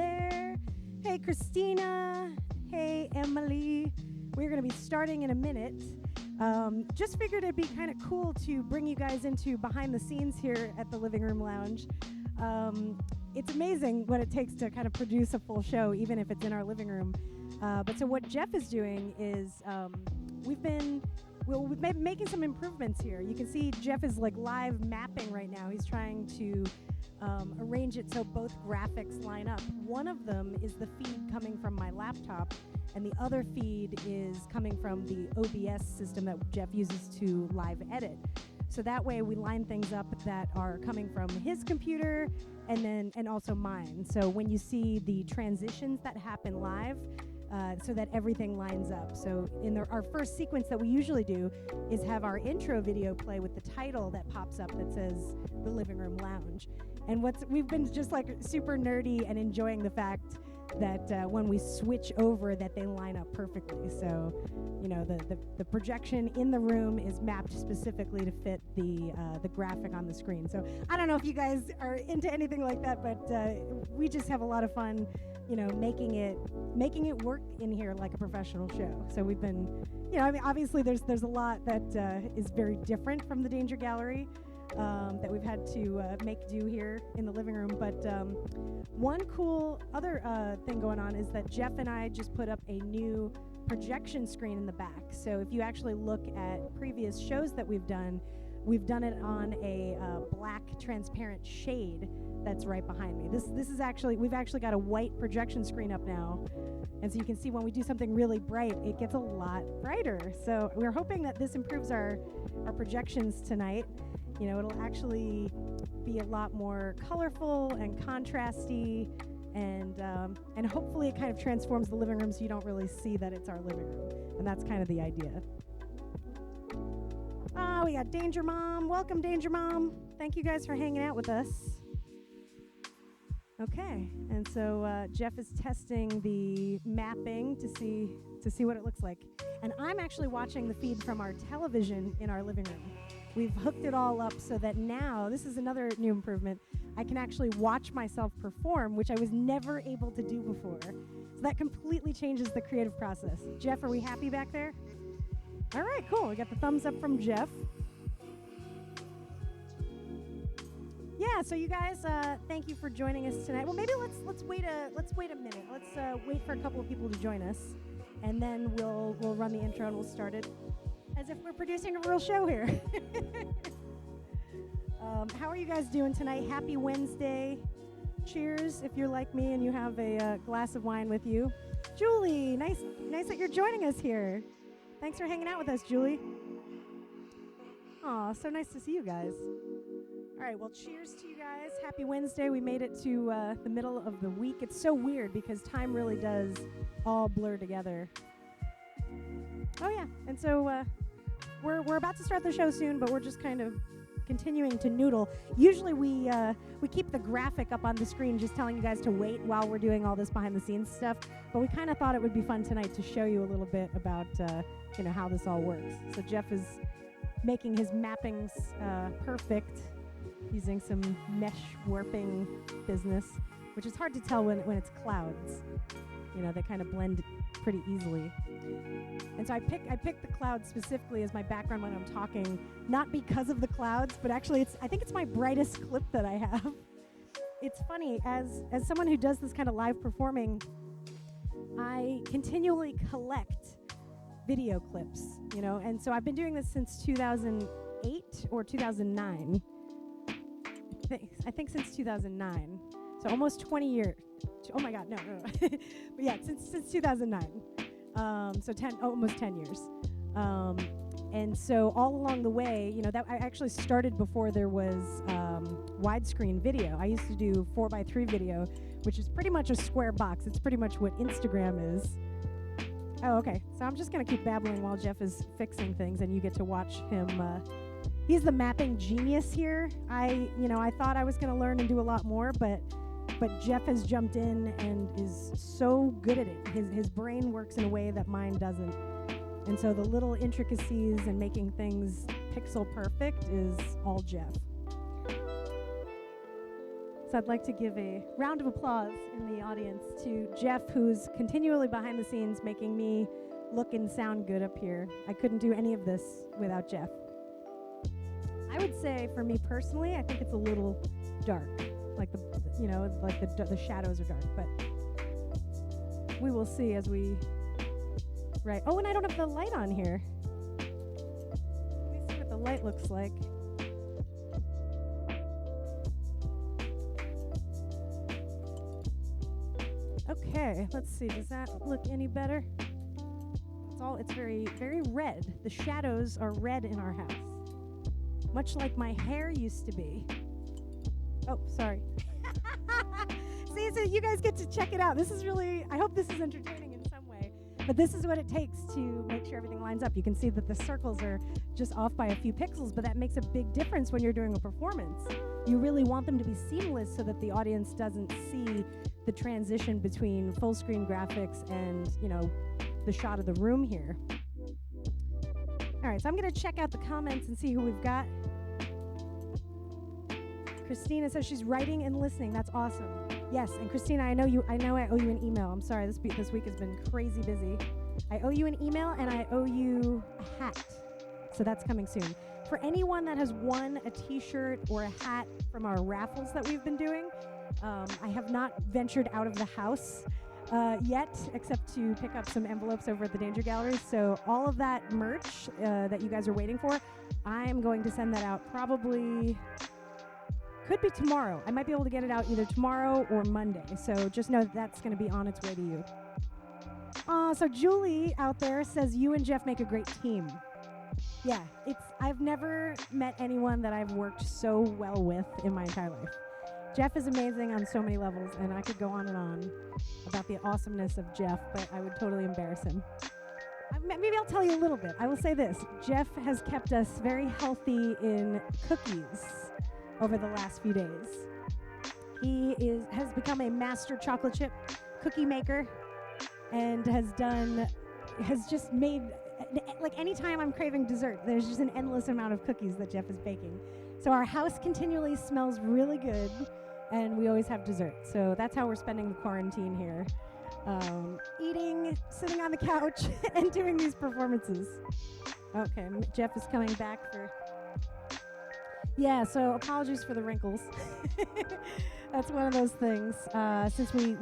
there. Hey, Christina. Hey, Emily. We're going to be starting in a minute. Just figured it'd be kind of cool to bring you guys into behind the scenes here at the Living Room Lounge. It's amazing what it takes to kind of produce a full show, even if it's in our living room. But so what Jeff is doing is we've been making some improvements here. You can see Jeff is like live mapping right now. He's trying to arrange it so both graphics line up. One of them is the feed coming from my laptop, and the other feed is coming from the OBS system that Jeff uses to live edit. So that way we line things up that are coming from his computer and also mine. So when you see the transitions that happen live, so that everything lines up. So in our first sequence that we usually do is have our intro video play with the title that pops up that says The Living Room Lounge. And we've been just like super nerdy and enjoying the fact that when we switch over that they line up perfectly. So, you know, the projection in the room is mapped specifically to fit the graphic on the screen. So I don't know if you guys are into anything like that, but we just have a lot of fun, you know, making it work in here like a professional show. So we've been, you know, I mean, obviously there's a lot that is very different from the Danger Gallery that we've had to make do here in the living room. But one cool other thing going on is that Jeff and I just put up a new projection screen in the back. So if you actually look at previous shows that we've done it on a black transparent shade that's right behind me. This is actually, we've actually got a white projection screen up now. And so you can see when we do something really bright, it gets a lot brighter. So we're hoping that this improves our projections tonight. You know, it'll actually be a lot more colorful and contrasty, and hopefully it kind of transforms the living room so you don't really see that it's our living room. And that's kind of the idea. We got Danger Mom. Welcome, Danger Mom. Thank you guys for hanging out with us. Okay, and so Jeff is testing the mapping to see what it looks like. And I'm actually watching the feed from our television in our living room. We've hooked it all up so that now, this is another new improvement, I can actually watch myself perform, which I was never able to do before. So that completely changes the creative process. Jeff, are we happy back there? All right, cool. We got the thumbs up from Jeff. Yeah, so you guys, thank you for joining us tonight. Well, maybe let's wait a minute. Let's wait for a couple of people to join us, and then we'll run the intro and we'll start it as if we're producing a real show here. How are you guys doing tonight? Happy Wednesday. Cheers if you're like me and you have a glass of wine with you. Julie, nice that you're joining us here. Thanks for hanging out with us, Julie. Aw, so nice to see you guys. All right, well, cheers to you guys. Happy Wednesday. We made it to the middle of the week. It's so weird because time really does all blur together. Oh, yeah, and so we're about to start the show soon, but we're just kind of continuing to noodle. Usually we keep the graphic up on the screen just telling you guys to wait while we're doing all this behind-the-scenes stuff, but we kind of thought it would be fun tonight to show you a little bit about you know, how this all works. So Jeff is making his mappings perfect, using some mesh warping business, which is hard to tell when it's clouds. You know, they kind of blend pretty easily. And so I picked the clouds specifically as my background when I'm talking, not because of the clouds, but actually I think it's my brightest clip that I have. It's funny, as someone who does this kind of live performing, I continually collect video clips, you know, and so I've been doing this since 2008 or 2009. I think since 2009, so almost 20 years. Oh my God, no. But yeah, since 2009, so almost 10 years. And so all along the way, you know, that I actually started before there was widescreen video. I used to do 4:3 video, which is pretty much a square box. It's pretty much what Instagram is. Oh, okay. So I'm just gonna keep babbling while Jeff is fixing things, and you get to watch him. He's the mapping genius here. I thought I was gonna learn and do a lot more, but Jeff has jumped in and is so good at it. His brain works in a way that mine doesn't. And so the little intricacies and making things pixel perfect is all Jeff. So I'd like to give a round of applause in the audience to Jeff, who's continually behind the scenes making me look and sound good up here. I couldn't do any of this without Jeff. I would say, for me personally, I think it's a little dark. Like the shadows are dark, but we will see as we... Right. Oh, and I don't have the light on here. Let me see what the light looks like. Okay, let's see. Does that look any better? It's very, very red. The shadows are red in our house. Much like my hair used to be. Oh, sorry. See, so you guys get to check it out. This is really, I hope this is entertaining in some way. But this is what it takes to make sure everything lines up. You can see that the circles are just off by a few pixels, but that makes a big difference when you're doing a performance. You really want them to be seamless so that the audience doesn't see the transition between full screen graphics and, the shot of the room here. All right, so I'm going to check out the comments and see who we've got. Christina says she's writing and listening. That's awesome. Yes, and Christina, I know I owe you an email. I'm sorry, this week has been crazy busy. I owe you an email and I owe you a hat. So that's coming soon. For anyone that has won a t-shirt or a hat from our raffles that we've been doing, I have not ventured out of the house yet, except to pick up some envelopes over at the Danger Gallery. So all of that merch that you guys are waiting for, I'm going to send that out probably, could be tomorrow. I might be able to get it out either tomorrow or Monday. So just know that's going to be on its way to you. So Julie out there says you and Jeff make a great team. Yeah, I've never met anyone that I've worked so well with in my entire life. Jeff is amazing on so many levels, and I could go on and on about the awesomeness of Jeff, but I would totally embarrass him. Maybe I'll tell you a little bit. I will say this. Jeff has kept us very healthy in cookies over the last few days. He has become a master chocolate chip cookie maker and has just made, like anytime I'm craving dessert, there's just an endless amount of cookies that Jeff is baking. So our house continually smells really good, and we always have dessert. So that's how we're spending the quarantine here. Eating, sitting on the couch, and doing these performances. Okay, Jeff is coming back for... Yeah, so apologies for the wrinkles. That's one of those things. Since we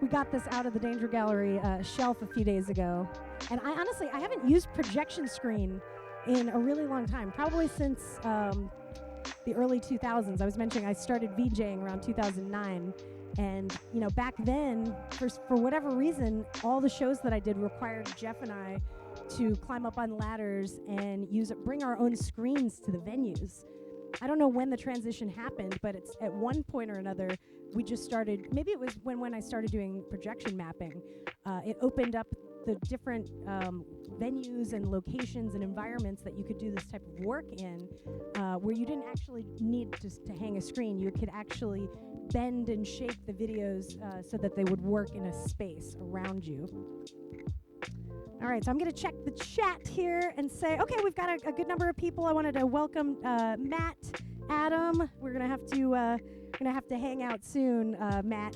got this out of the Danger Gallery shelf a few days ago, and I haven't used projection screen in a really long time, probably since the early 2000s. I was mentioning I started VJing around 2009, and back then, for whatever reason, all the shows that I did required Jeff and I to climb up on ladders and bring our own screens to the venues. I don't know when the transition happened, but it's at one point or another, we just started, maybe it was when I started doing projection mapping. It opened up the different venues and locations and environments that you could do this type of work in, where you didn't actually need to hang a screen. You could actually bend and shape the videos so that they would work in a space around you. All right, so I'm going to check the chat here and say, okay, we've got a good number of people. I wanted to welcome Matt, Adam. We're going to have to hang out soon, Matt,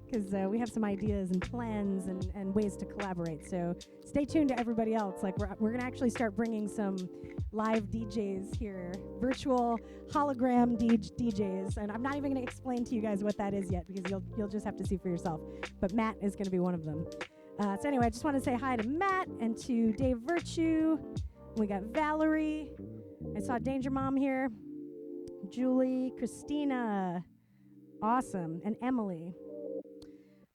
because we have some ideas and plans and ways to collaborate. So stay tuned to everybody else. Like we're going to actually start bringing some live DJs here, virtual hologram DJs, and I'm not even going to explain to you guys what that is yet because you'll just have to see for yourself. But Matt is going to be one of them. So anyway, I just want to say hi to Matt and to Dave Virtue. We got Valerie. I saw Danger Mom here. Julie, Christina. Awesome. And Emily.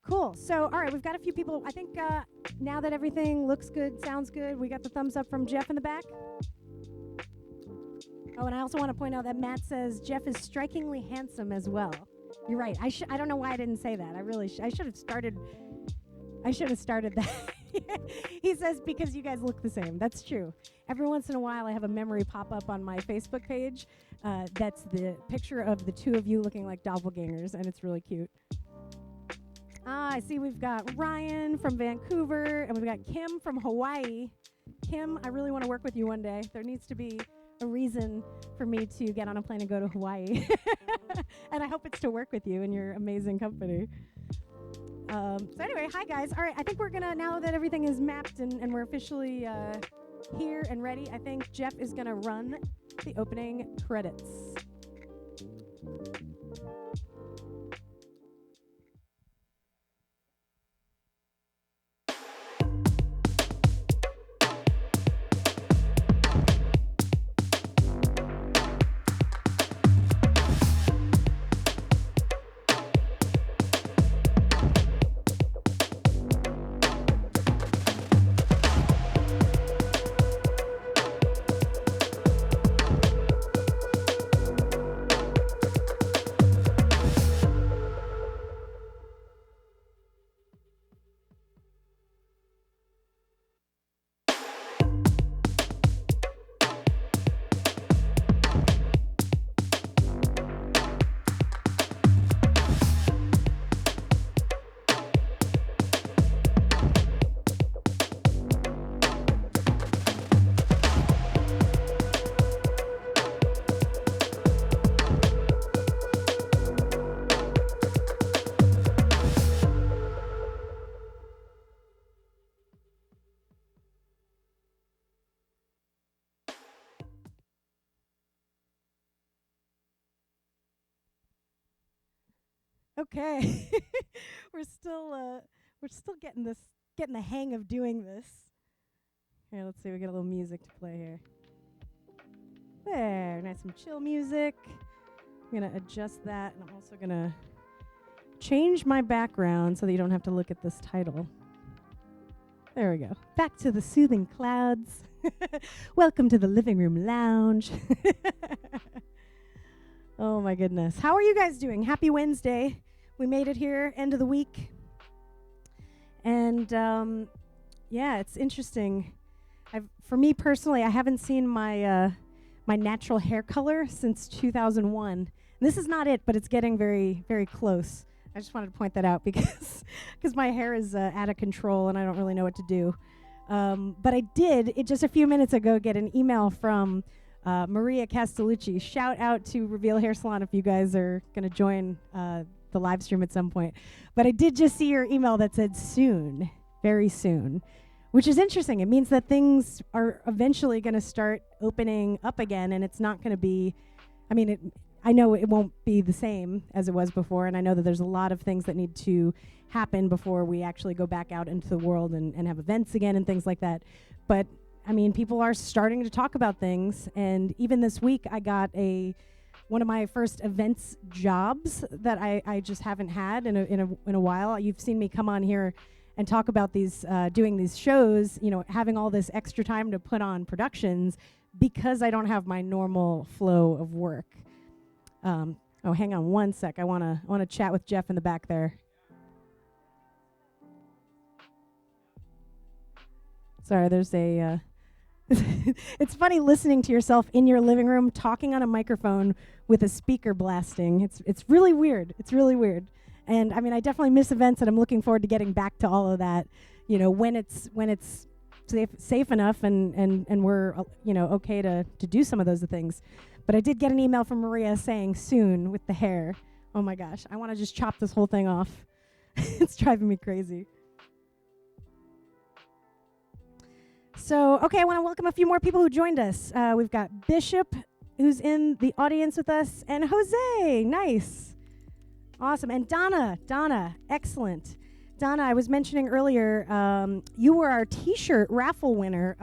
Cool. So, all right, we've got a few people. I think now that everything looks good, sounds good, we got the thumbs up from Jeff in the back. Oh, and I also want to point out that Matt says Jeff is strikingly handsome as well. You're right. I don't know why I didn't say that. I should have started that. He says, because you guys look the same. That's true. Every once in a while, I have a memory pop up on my Facebook page. That's the picture of the two of you looking like doppelgangers, and it's really cute. I see we've got Ryan from Vancouver, and we've got Kim from Hawaii. Kim, I really want to work with you one day. There needs to be a reason for me to get on a plane and go to Hawaii. And I hope it's to work with you in your amazing company. So anyway, hi guys. All right, I think we're gonna, now that everything is mapped and we're officially here and ready, I think Jeff is gonna run the opening credits. Okay. we're still getting the hang of doing this. Here, let's see, we get a little music to play here. There, nice some chill music. I'm gonna adjust that, and I'm also gonna change my background so that you don't have to look at this title. There we go. Back to the soothing clouds. Welcome to the living room lounge. Oh my goodness. How are you guys doing? Happy Wednesday. We made it here, end of the week. And yeah, it's interesting. For me personally, I haven't seen my my natural hair color since 2001. And this is not it, but it's getting very, very close. I just wanted to point that out because my hair is out of control and I don't really know what to do. But I did, just a few minutes ago, get an email from Maria Castellucci. Shout out to Reveal Hair Salon if you guys are going to join the live stream at some point. But I did just see your email that said soon, very soon, which is interesting. It means that things are eventually going to start opening up again, and it's not going to be, I mean, I know it won't be the same as it was before, and I know that there's a lot of things that need to happen before we actually go back out into the world and have events again and things like that. But I mean, people are starting to talk about things, and even this week I got one of my first events jobs that I just haven't had in a while. You've seen me come on here and talk about these doing these shows, you know, having all this extra time to put on productions because I don't have my normal flow of work. Oh, hang on one sec. I wanna chat with Jeff in the back there. Sorry, there's a. It's funny listening to yourself in your living room talking on a microphone with a speaker blasting. It's really weird. It's really weird. And I mean, I definitely miss events, and I'm looking forward to getting back to all of that. You know, when it's safe enough and we're you know, okay to do some of those things. But I did get an email from Maria saying soon with the hair. Oh my gosh, I want to just chop this whole thing off. It's driving me crazy. So, okay, I want to welcome a few more people who joined us. We've got Bishop, who's in the audience with us, and Jose. Nice. Awesome. And Donna, excellent. Donna, I was mentioning earlier, you were our T-shirt raffle winner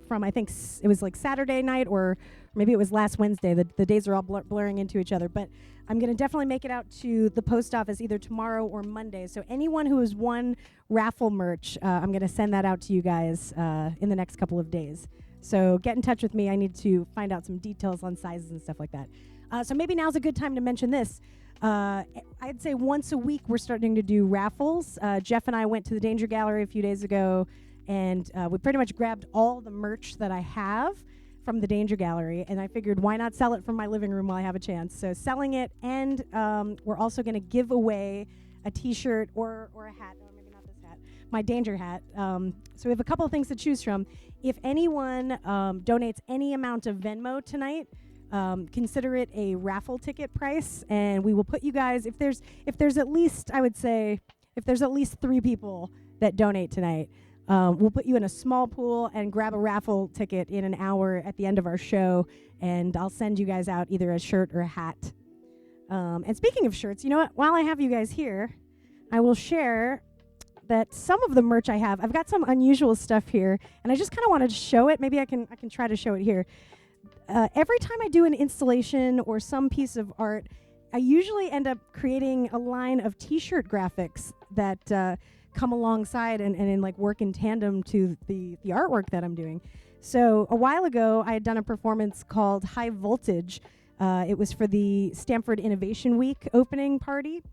from, I think, it was like Saturday night, or maybe it was last Wednesday. The days are all blurring into each other. But I'm going to definitely make it out to the post office either tomorrow or Monday. So anyone who has won raffle merch, I'm going to send that out to you guys in the next couple of days. So get in touch with me. I need to find out some details on sizes and stuff like that. So maybe now's a good time to mention this. I'd say once a week we're starting to do raffles. Jeff and I went to the Danger Gallery a few days ago, and we pretty much grabbed all the merch that I have from the Danger Gallery, and I figured why not sell it from my living room while I have a chance. So selling it, and we're also going to give away a T-shirt or a hat. Oh, maybe not this hat. My Danger hat. So we have a couple of things to choose from. If anyone donates any amount of Venmo tonight, consider it a raffle ticket price, and we will put you guys, if there's at least, I would say, if there's at least 3 people that donate tonight, we'll put you in a small pool and grab a raffle ticket in an hour at the end of our show, and I'll send you guys out either a shirt or a hat. And speaking of shirts, you know what? While I have you guys here, I will share that some of the merch I have, I've got some unusual stuff here, and I just kind of wanted to show it. Maybe I can try to show it here. Every time I do an installation or some piece of art, I usually end up creating a line of T-shirt graphics that come alongside and like work in tandem to the artwork that I'm doing. So a while ago, I had done a performance called High Voltage. It was for the Stanford Innovation Week opening party.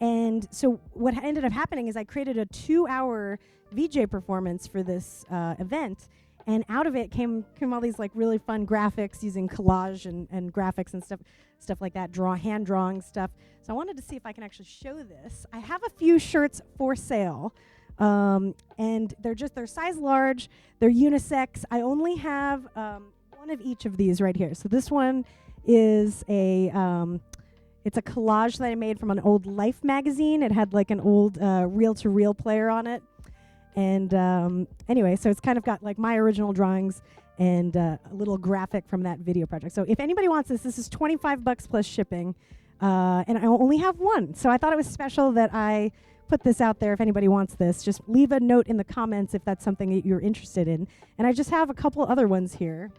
And so what ended up happening is I created a 2-hour VJ performance for this event. And out of it came all these like really fun graphics using collage and graphics and stuff like that, hand drawing stuff. So I wanted to see if I can actually show this. I have a few shirts for sale, and they're size large, they're unisex. I only have one of each of these right here. So this one is it's a collage that I made from an old Life magazine. It had like an old reel-to-reel player on it. And anyway, so it's kind of got like my original drawings and a little graphic from that video project. So if anybody wants this is $25 plus shipping. And I only have one. So I thought it was special that I put this out there. If anybody wants this, just leave a note in the comments if that's something that you're interested in. And I just have a couple other ones here.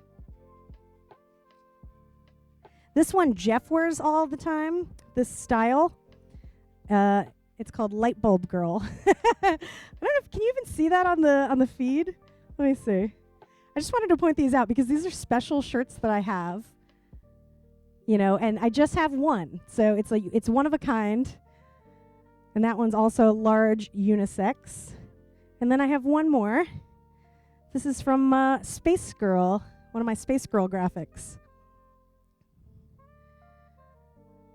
This one Jeff wears all the time, this style. It's called Light Bulb Girl. I don't know can you even see that on the feed? Let me see. I just wanted to point these out because these are special shirts that I have. You know, and I just have one. So it's one of a kind. And that one's also large unisex. And then I have one more. This is from Space Girl, one of my Space Girl graphics.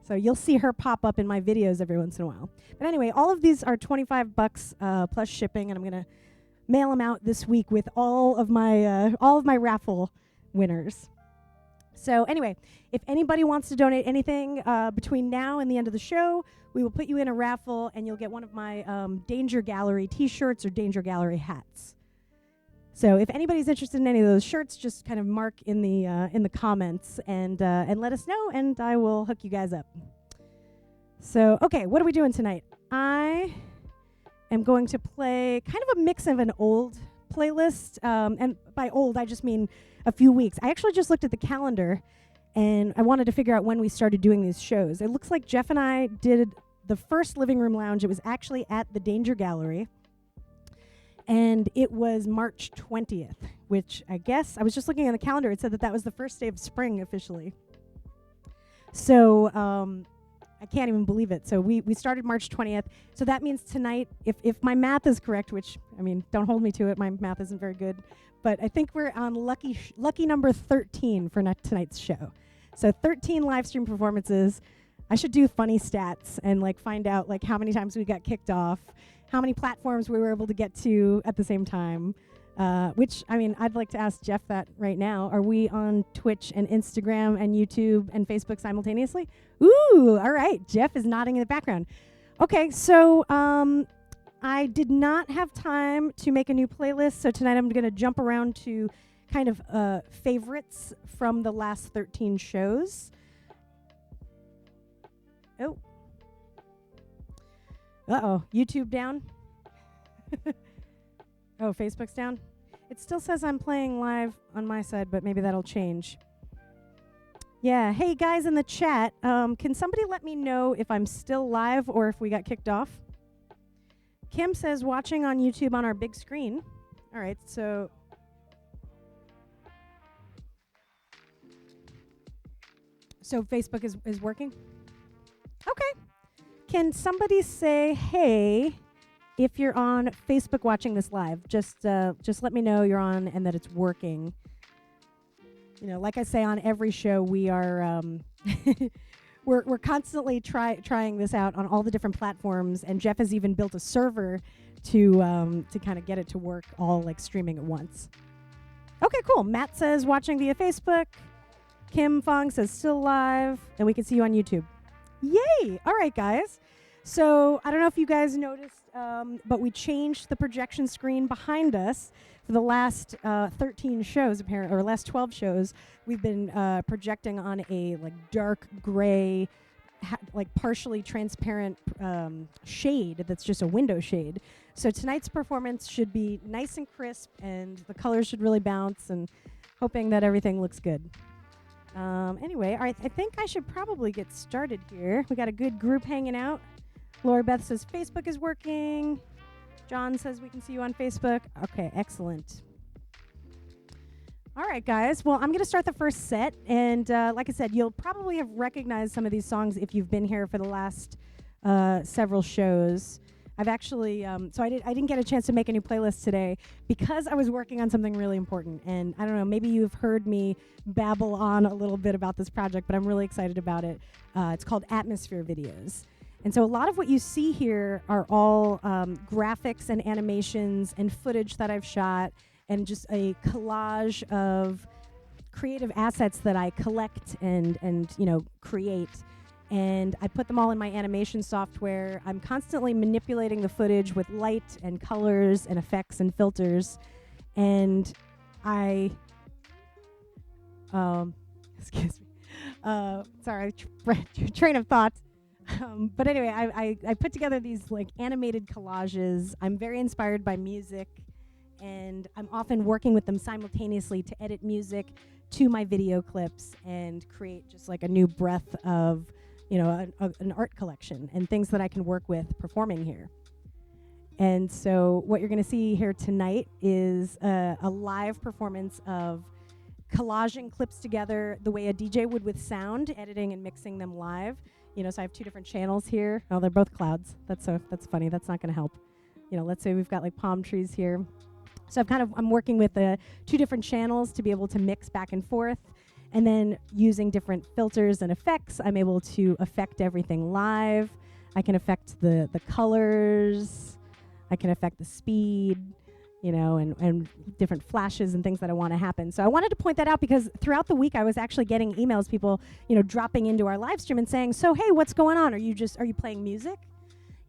So you'll see her pop up in my videos every once in a while. But anyway, all of these are $25 plus shipping, and I'm gonna mail them out this week with all of my raffle winners. So anyway, if anybody wants to donate anything between now and the end of the show, we will put you in a raffle, and you'll get one of my Danger Gallery T-shirts or Danger Gallery hats. So if anybody's interested in any of those shirts, just kind of mark in the comments and let us know, and I will hook you guys up. So, okay, what are we doing tonight? I am going to play kind of a mix of an old playlist, and by old, I just mean a few weeks. I actually just looked at the calendar, and I wanted to figure out when we started doing these shows. It looks like Jeff and I did the first Living Room Lounge. It was actually at the Danger Gallery. And it was March 20th, which I guess, I was just looking on the calendar, it said that was the first day of spring officially. So I can't even believe it. So we started March 20th. So that means tonight, if my math is correct, which, I mean, don't hold me to it, my math isn't very good, but I think we're on lucky number 13 for tonight's show. So 13 live stream performances. I should do funny stats and like find out like how many times we got kicked off, how many platforms we were able to get to at the same time, which, I mean, I'd like to ask Jeff that right now. Are we on Twitch and Instagram and YouTube and Facebook simultaneously? Ooh, all right. Jeff is nodding in the background. Okay, so I did not have time to make a new playlist, so tonight I'm going to jump around to kind of favorites from the last 13 shows. Oh. Uh-oh, YouTube down? Oh, Facebook's down? It still says I'm playing live on my side, but maybe that'll change. Yeah, hey guys in the chat, can somebody let me know if I'm still live or if we got kicked off? Kim says watching on YouTube on our big screen. All right, so... So Facebook is working? Okay. Can somebody say, hey, if you're on Facebook watching this live, just let me know you're on and that it's working. You know, like I say on every show, we are we're constantly trying this out on all the different platforms, and Jeff has even built a server to kind of get it to work all like streaming at once. Okay, cool. Matt says watching via Facebook. Kim Fong says still live, and we can see you on YouTube. Yay! All right, guys. So I don't know if you guys noticed, but we changed the projection screen behind us for the last 13 shows, apparently, or last 12 shows. We've been projecting on a like dark gray, like partially transparent shade that's just a window shade. So tonight's performance should be nice and crisp, and the colors should really bounce, and hoping that everything looks good. Anyway, all right, I think I should probably get started here. We got a good group hanging out. Lori Beth says Facebook is working. John says we can see you on Facebook. Okay, excellent. All right, guys. Well, I'm going to start the first set. And like I said, you'll probably have recognized some of these songs if you've been here for the last several shows. I've actually, so I didn't get a chance to make a new playlist today because I was working on something really important. And I don't know, maybe you've heard me babble on a little bit about this project, but I'm really excited about it. It's called Atmosphere Videos. And so a lot of what you see here are all graphics and animations and footage that I've shot, and just a collage of creative assets that I collect and create. And I put them all in my animation software. I'm constantly manipulating the footage with light and colors and effects and filters. And I, excuse me, sorry, train of thought. But anyway, I put together these like animated collages. I'm very inspired by music, and I'm often working with them simultaneously to edit music to my video clips and create just like a new breath of, an art collection and things that I can work with performing here. And so what you're going to see here tonight is a live performance of collaging clips together the way a DJ would with sound, editing and mixing them live. So I have two different channels here. Oh, they're both clouds. That's funny. That's not going to help. Let's say we've got like palm trees here. So I'm working with two different channels to be able to mix back and forth. And then using different filters and effects, I'm able to affect everything live. I can affect the colors. I can affect the speed, and different flashes and things that I want to happen. So I wanted to point that out because throughout the week I was actually getting emails, people, dropping into our live stream and saying, so, hey, what's going on? Are you playing music?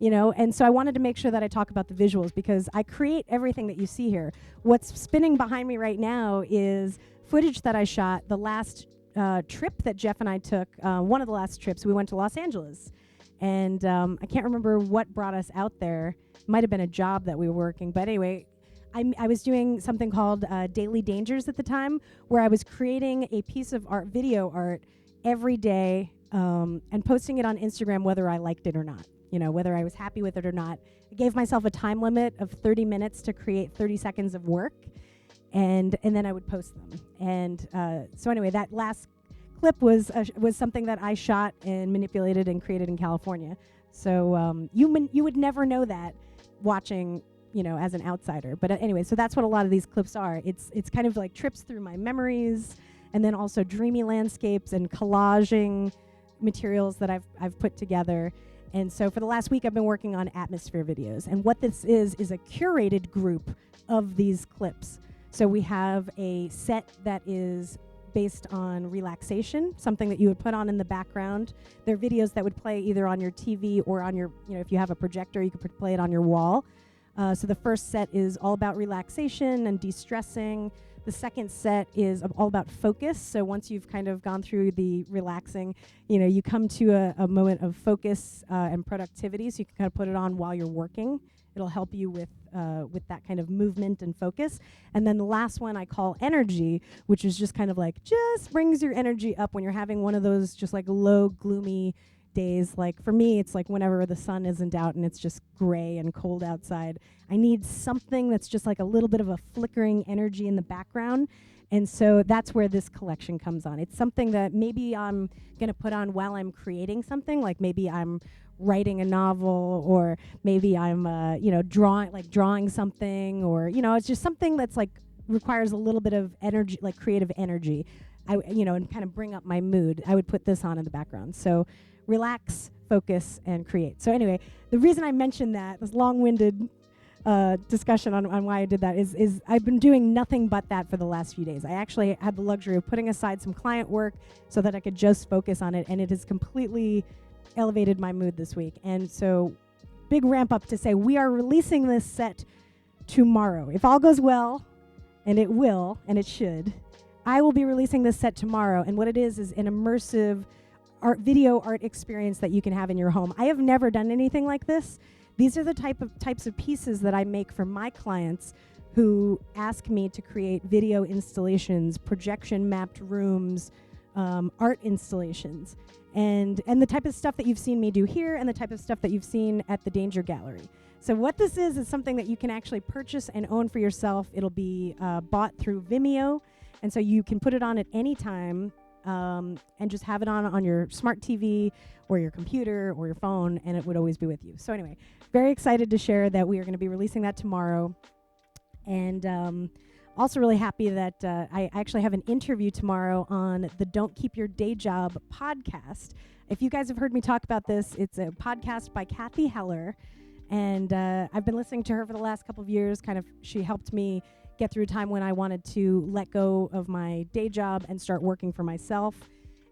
And so I wanted to make sure that I talk about the visuals because I create everything that you see here. What's spinning behind me right now is footage that I shot the last trip that Jeff and I took. One of the last trips, we went to Los Angeles. And I can't remember what brought us out there. Might have been a job that we were working. But anyway, I was doing something called Daily Dangers at the time, where I was creating a piece of art, video art, every day and posting it on Instagram whether I liked it or not, whether I was happy with it or not. I gave myself a time limit of 30 minutes to create 30 seconds of work, and then I would post them. And so anyway, that last clip was something that I shot and manipulated and created in California. So you would never know that watching, as an outsider. But anyway, so that's what a lot of these clips are. It's kind of like trips through my memories, and then also dreamy landscapes and collaging materials that I've put together. And so for the last week, I've been working on Atmosphere Videos. And what this is a curated group of these clips. So we have a set that is based on relaxation, something that you would put on in the background. They're videos that would play either on your TV or on your, if you have a projector, you could play it on your wall. So the first set is all about relaxation and de-stressing. The second set is all about focus. So once you've kind of gone through the relaxing, you come to a moment of focus and productivity. So you can kind of put it on while you're working. It'll help you with that kind of movement and focus. And then the last one I call energy, which is just kind of like, just brings your energy up when you're having one of those just like low, gloomy days. Like for me, it's like whenever the sun isn't out and it's just gray and cold outside, I need something that's just like a little bit of a flickering energy in the background. And so that's where this collection comes on. It's something that maybe I'm going to put on while I'm creating something, like maybe I'm writing a novel, or maybe I'm drawing something, or it's just something that's like requires a little bit of energy, like creative energy, and kind of bring up my mood. I would put this on in the background. So relax, focus, and create. So anyway, the reason I mentioned that, this long-winded discussion on why I did that is I've been doing nothing but that for the last few days. I actually had the luxury of putting aside some client work so that I could just focus on it, and it has completely elevated my mood this week. And so big ramp up to say we are releasing this set tomorrow. If all goes well, and it will, and it should, I will be releasing this set tomorrow. And what it is an immersive video art experience that you can have in your home. I have never done anything like this. These are the types of pieces that I make for my clients who ask me to create video installations, projection mapped rooms, art installations, and the type of stuff that you've seen me do here and the type of stuff that you've seen at the Danger Gallery. So what this is something that you can actually purchase and own for yourself. It'll be bought through Vimeo, and so you can put it on at any time and just have it on your smart TV or your computer or your phone, and it would always be with you. So anyway, very excited to share that we are going to be releasing that tomorrow. And also really happy that I actually have an interview tomorrow on the Don't Keep Your Day Job podcast. If you guys have heard me talk about this, it's a podcast by Kathy Heller. And I've been listening to her for the last couple of years. She helped me get through a time when I wanted to let go of my day job and start working for myself.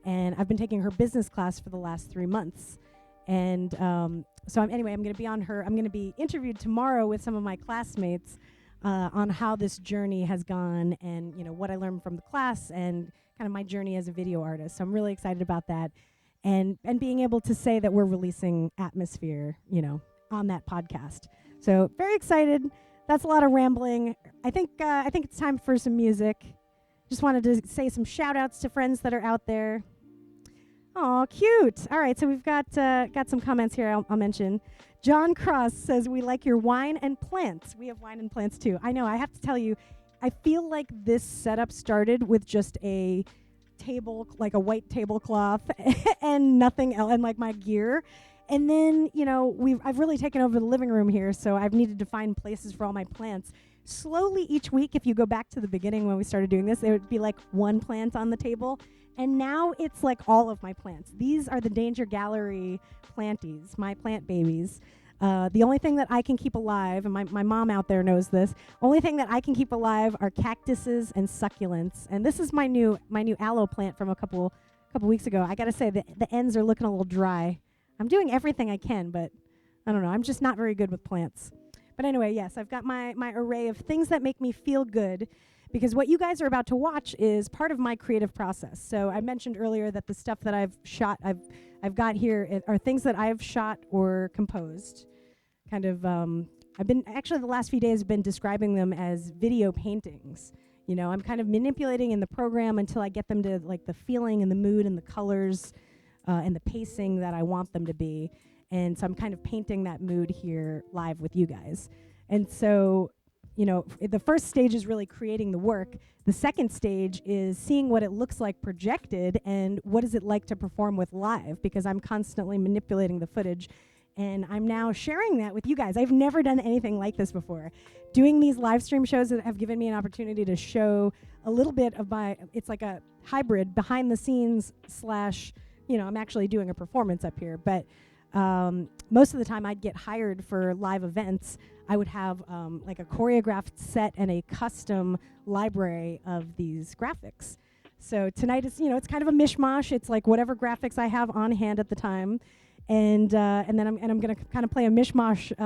And I've been taking her business class for the last 3 months. And so I'm going to be on her. I'm going to be interviewed tomorrow with some of my classmates on how this journey has gone, and what I learned from the class, and kind of my journey as a video artist. So I'm really excited about that, and being able to say that we're releasing Atmosphere, on that podcast. So very excited. That's a lot of rambling. I think it's time for some music. Just wanted to say some shout outs to friends that are out there. Oh, cute. All right, so we've got some comments here I'll mention. John Cross says, we like your wine and plants. We have wine and plants too. I know, I have to tell you, I feel like this setup started with just a table, like a white tablecloth and nothing else, and like my gear. And then, I've really taken over the living room here, so I've needed to find places for all my plants. Slowly each week, if you go back to the beginning when we started doing this, there would be like one plant on the table. And now it's like all of my plants. These are the Danger Gallery planties, my plant babies. The only thing that I can keep alive, and my mom out there knows this, only thing that I can keep alive are cactuses and succulents. And this is my new aloe plant from a couple weeks ago. I gotta say, the ends are looking a little dry. I'm doing everything I can, but I don't know, I'm just not very good with plants. But anyway, yes, I've got my array of things that make me feel good, because what you guys are about to watch is part of my creative process. So I mentioned earlier that the stuff that I've shot, I've got here are things that I've shot or composed. I've been, actually the last few days I've been describing them as video paintings. I'm kind of manipulating in the program until I get them to like the feeling and the mood and the colors and the pacing that I want them to be. And so I'm kind of painting that mood here live with you guys. And so, the first stage is really creating the work. The second stage is seeing what it looks like projected and what is it like to perform with live, because I'm constantly manipulating the footage. And I'm now sharing that with you guys. I've never done anything like this before. Doing these live stream shows that have given me an opportunity to show a little bit of it's like a hybrid behind the scenes / I'm actually doing a performance up here. But most of the time I'd get hired for live events. I would have like a choreographed set and a custom library of these graphics. So tonight is, it's kind of a mishmash. It's like whatever graphics I have on hand at the time. And then I'm going to kind of play a mishmash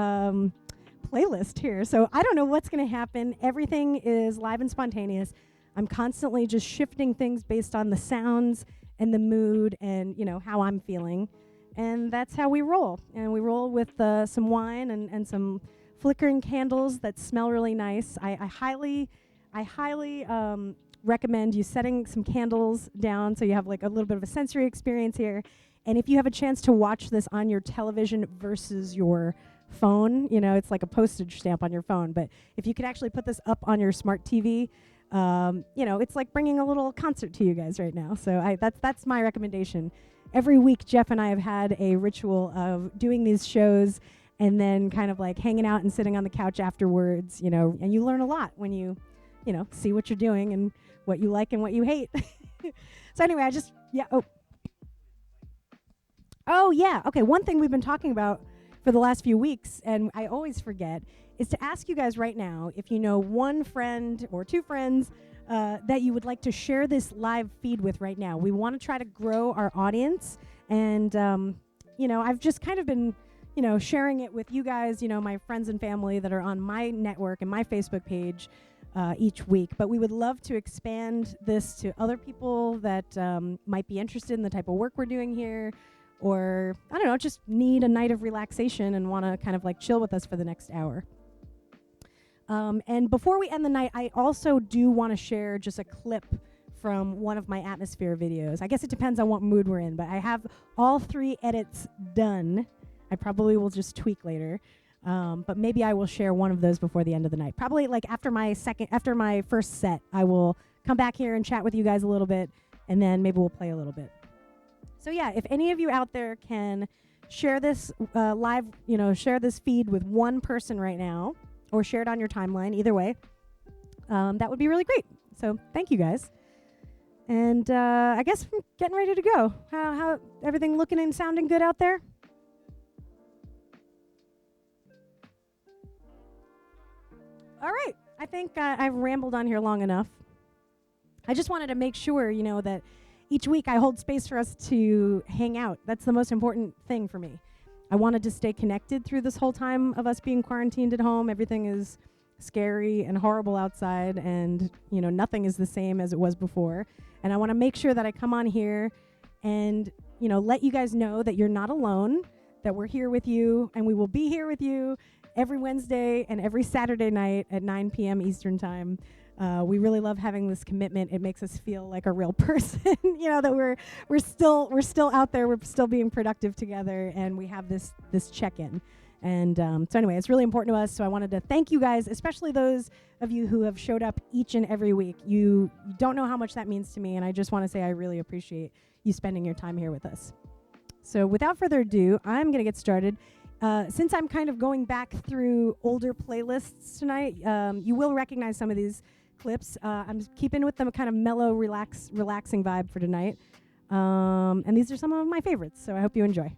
playlist here. So I don't know what's going to happen. Everything is live and spontaneous. I'm constantly just shifting things based on the sounds and the mood and, how I'm feeling. And that's how we roll. And we roll with some wine and some flickering candles that smell really nice. I highly recommend you setting some candles down so you have like a little bit of a sensory experience here. And if you have a chance to watch this on your television versus your phone, it's like a postage stamp on your phone. But if you could actually put this up on your smart TV, it's like bringing a little concert to you guys right now. So that's my recommendation. Every week, Jeff and I have had a ritual of doing these shows and then kind of like hanging out and sitting on the couch afterwards, and you learn a lot when you see what you're doing and what you like and what you hate. So anyway, Oh yeah. Okay, one thing we've been talking about for the last few weeks, and I always forget, is to ask you guys right now if you know one friend or two friends that you would like to share this live feed with right now. We want to try to grow our audience, and I've just kind of been sharing it with you guys, my friends and family that are on my network and my Facebook page each week. But we would love to expand this to other people that might be interested in the type of work we're doing here, or, I don't know, just need a night of relaxation and want to kind of like chill with us for the next hour. And before we end the night, I also do want to share just a clip from one of my atmosphere videos. I guess it depends on what mood we're in, but I have all 3 edits done. I probably will just tweak later, but maybe I will share one of those before the end of the night. Probably like after my first set, I will come back here and chat with you guys a little bit, and then maybe we'll play a little bit. So yeah, if any of you out there can share this live, share this feed with one person right now, or share it on your timeline, either way, that would be really great. So thank you guys. And I guess I'm getting ready to go. How everything looking and sounding good out there? All right. I think I've rambled on here long enough. I just wanted to make sure, that each week I hold space for us to hang out. That's the most important thing for me. I wanted to stay connected through this whole time of us being quarantined at home. Everything is scary and horrible outside, and nothing is the same as it was before. And I want to make sure that I come on here and let you guys know that you're not alone, that we're here with you, and we will be here with you every Wednesday and every Saturday night at 9 p.m. Eastern time. We really love having this commitment. It makes us feel like a real person, that we're still out there, we're still being productive together, and we have this check-in. And so anyway, it's really important to us. So I wanted to thank you guys, especially those of you who have showed up each and every week. You don't know how much that means to me, and I just want to say I really appreciate you spending your time here with us. So without further ado, I'm going to get started. Since I'm kind of going back through older playlists tonight, you will recognize some of these clips. I'm keeping with the kind of mellow, relaxing vibe for tonight. And these are some of my favorites, so I hope you enjoy.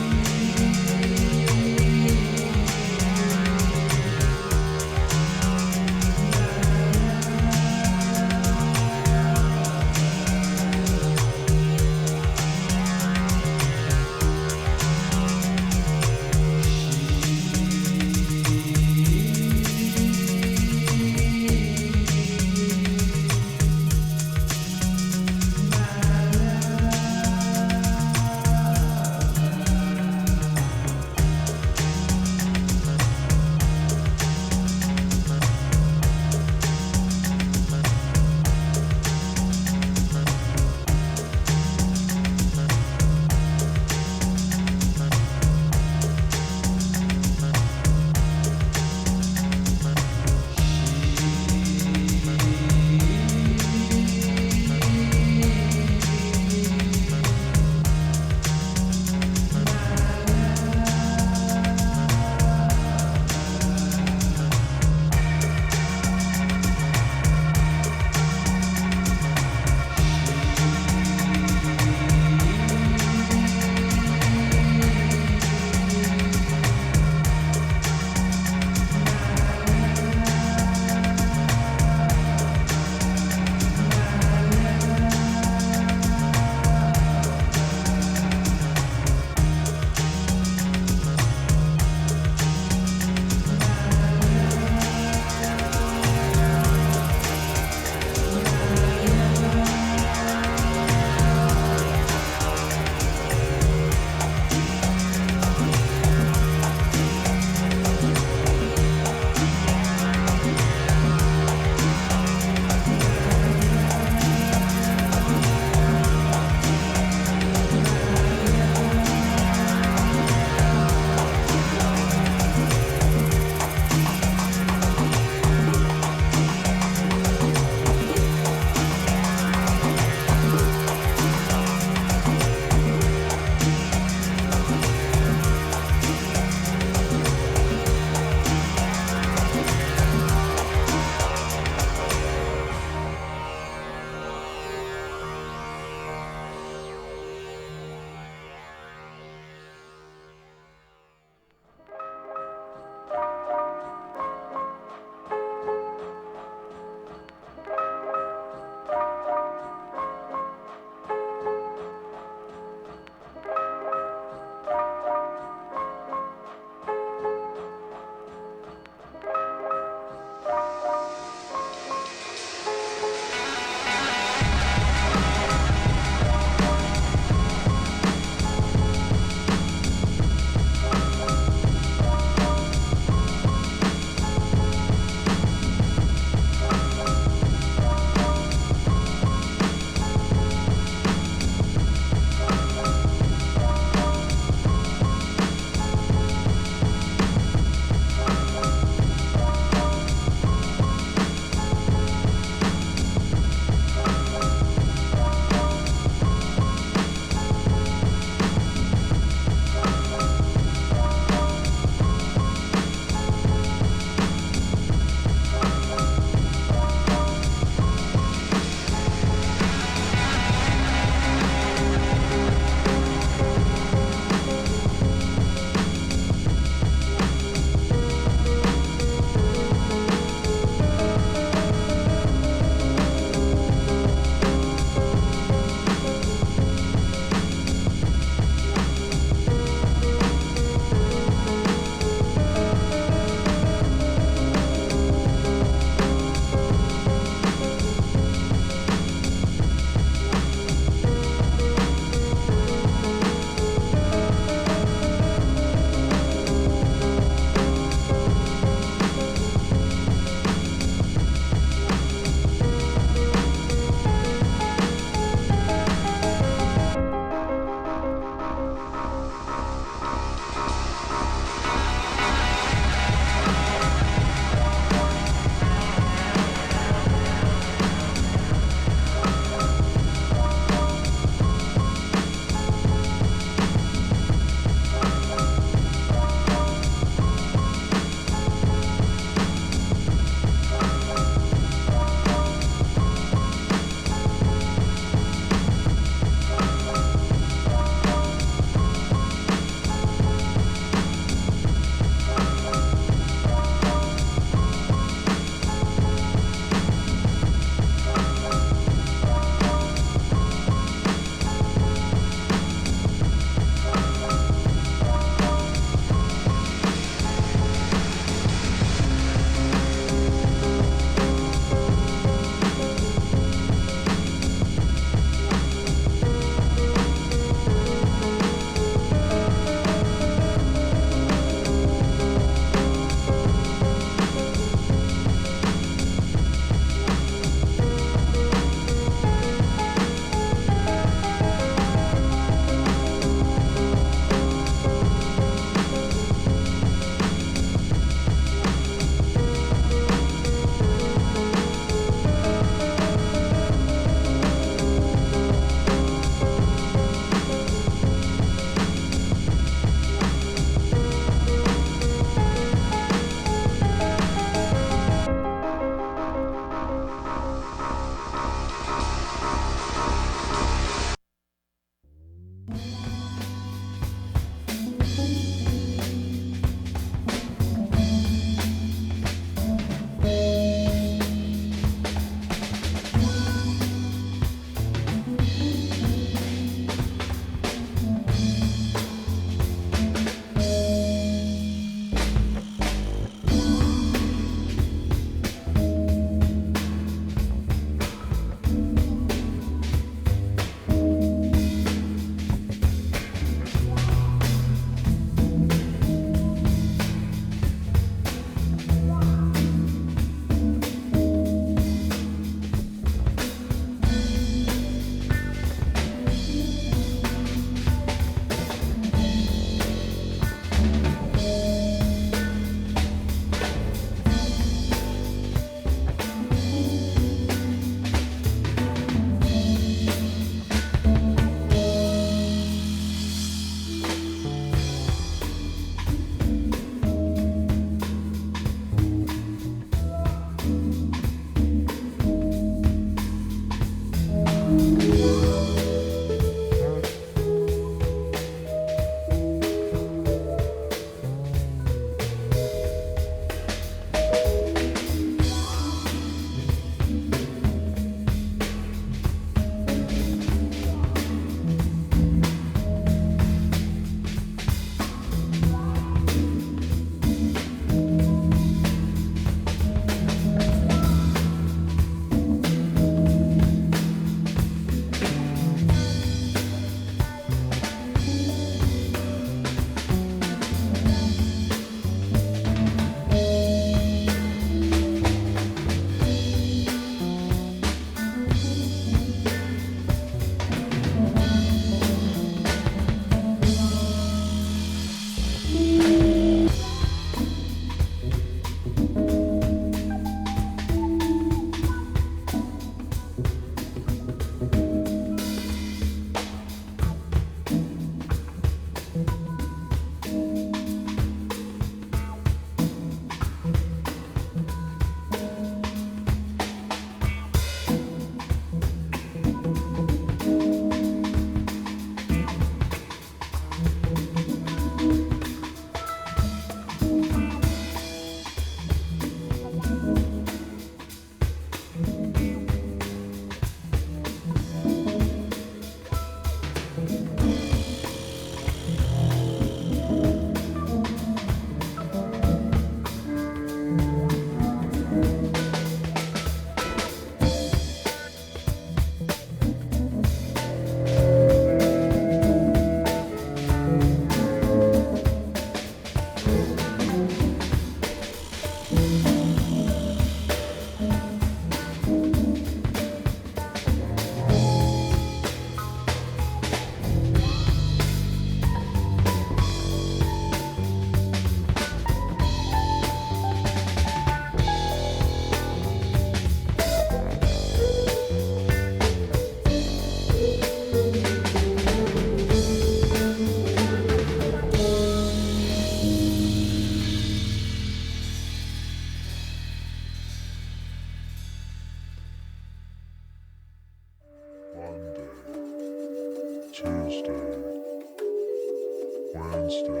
Wednesday.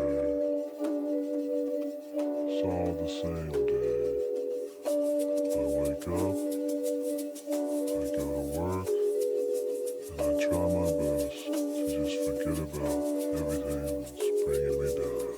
It's all the same day. I wake up, I go to work, and I try my best to just forget about everything that's bringing me down.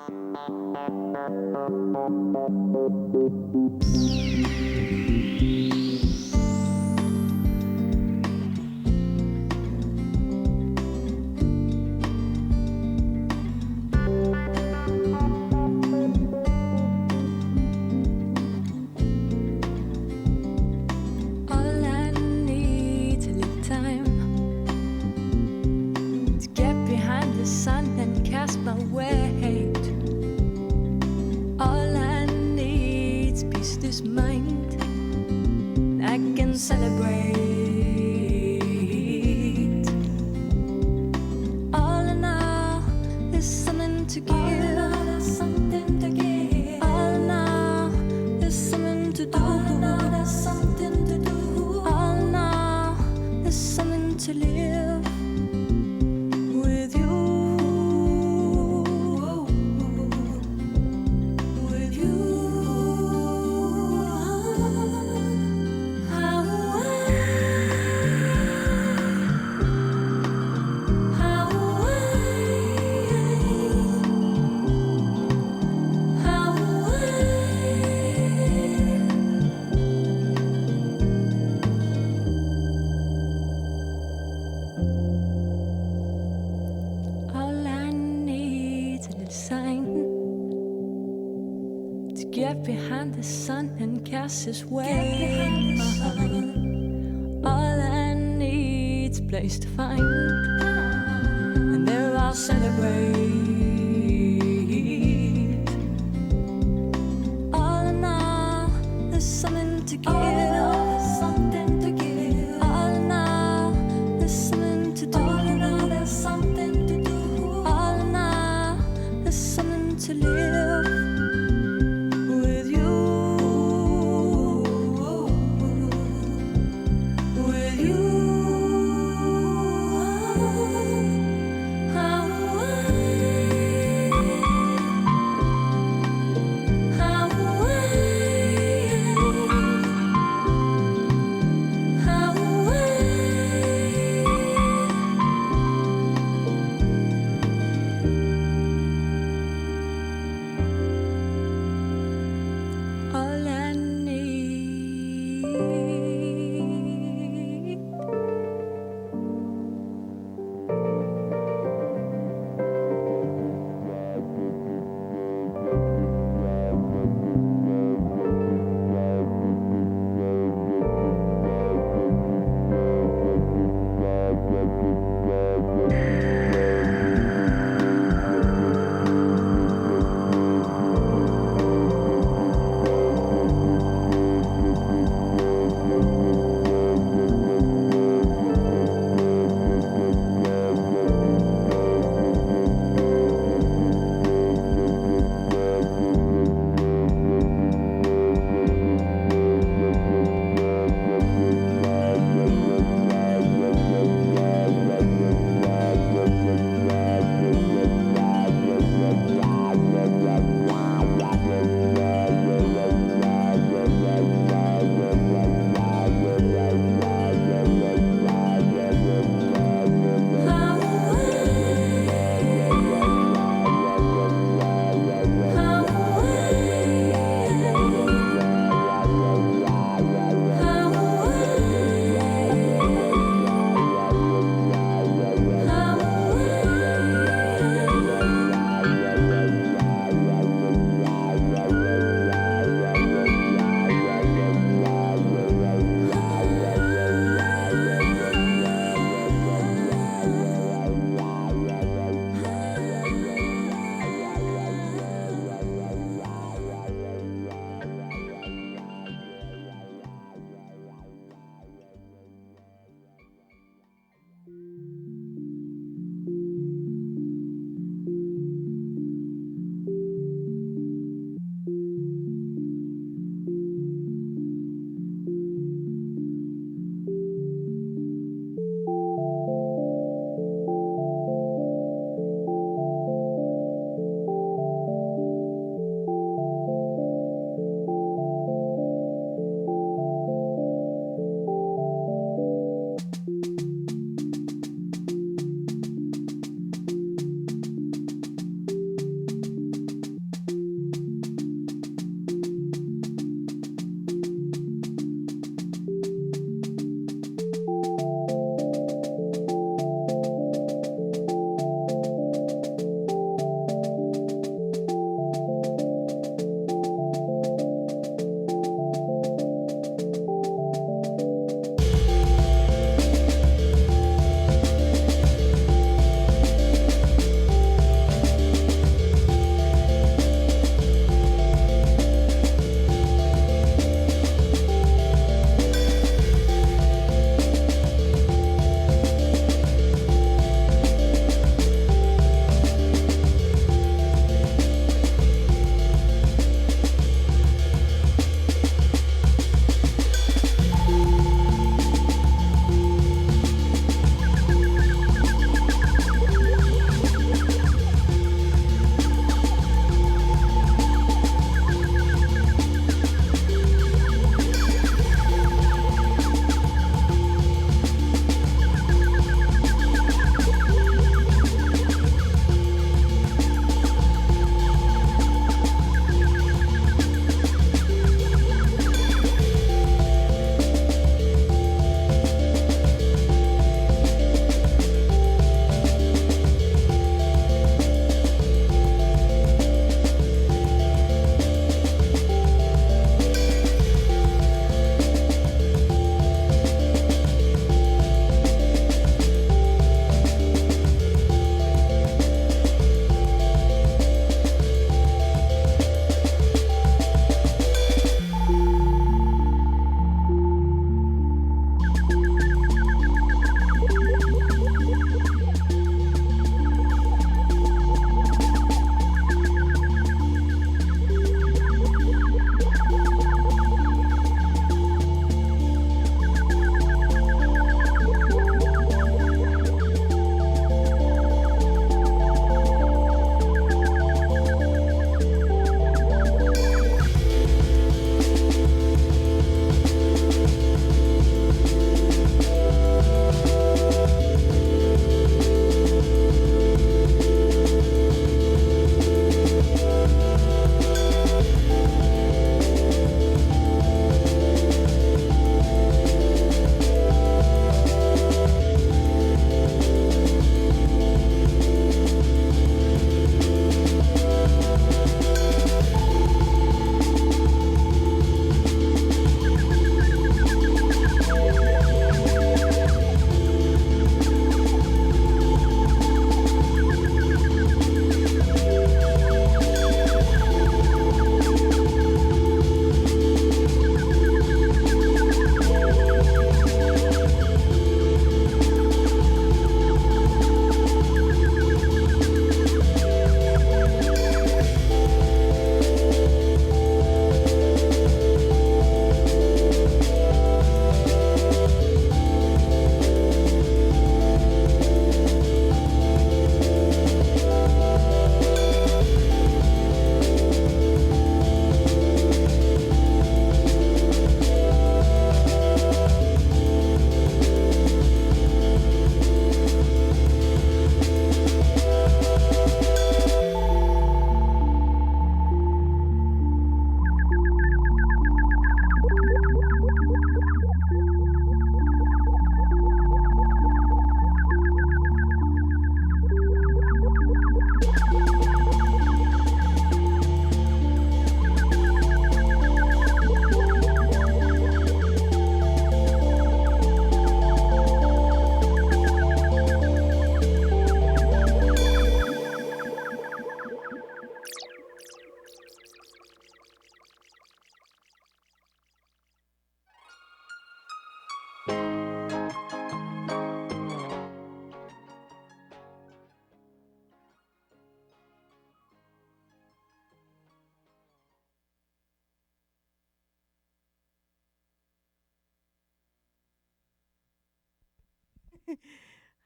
All I need a little time to get behind the sun and cast my weight. All I need's peace, this mind I can celebrate. All in all, there's something to give. All in all, there's something to give. All in all, there's something to do. All in all, there's something to do. All in all, there's something to live with you. With you. How all I need is a little sign to get behind the sun and cast his weight. All I need's a place to find, and there I'll celebrate. All in all, there's something to give. All in all, there's something to give. All in all, there's something to do. All in all, there's something to do. All in all, there's something to live with you. With you. How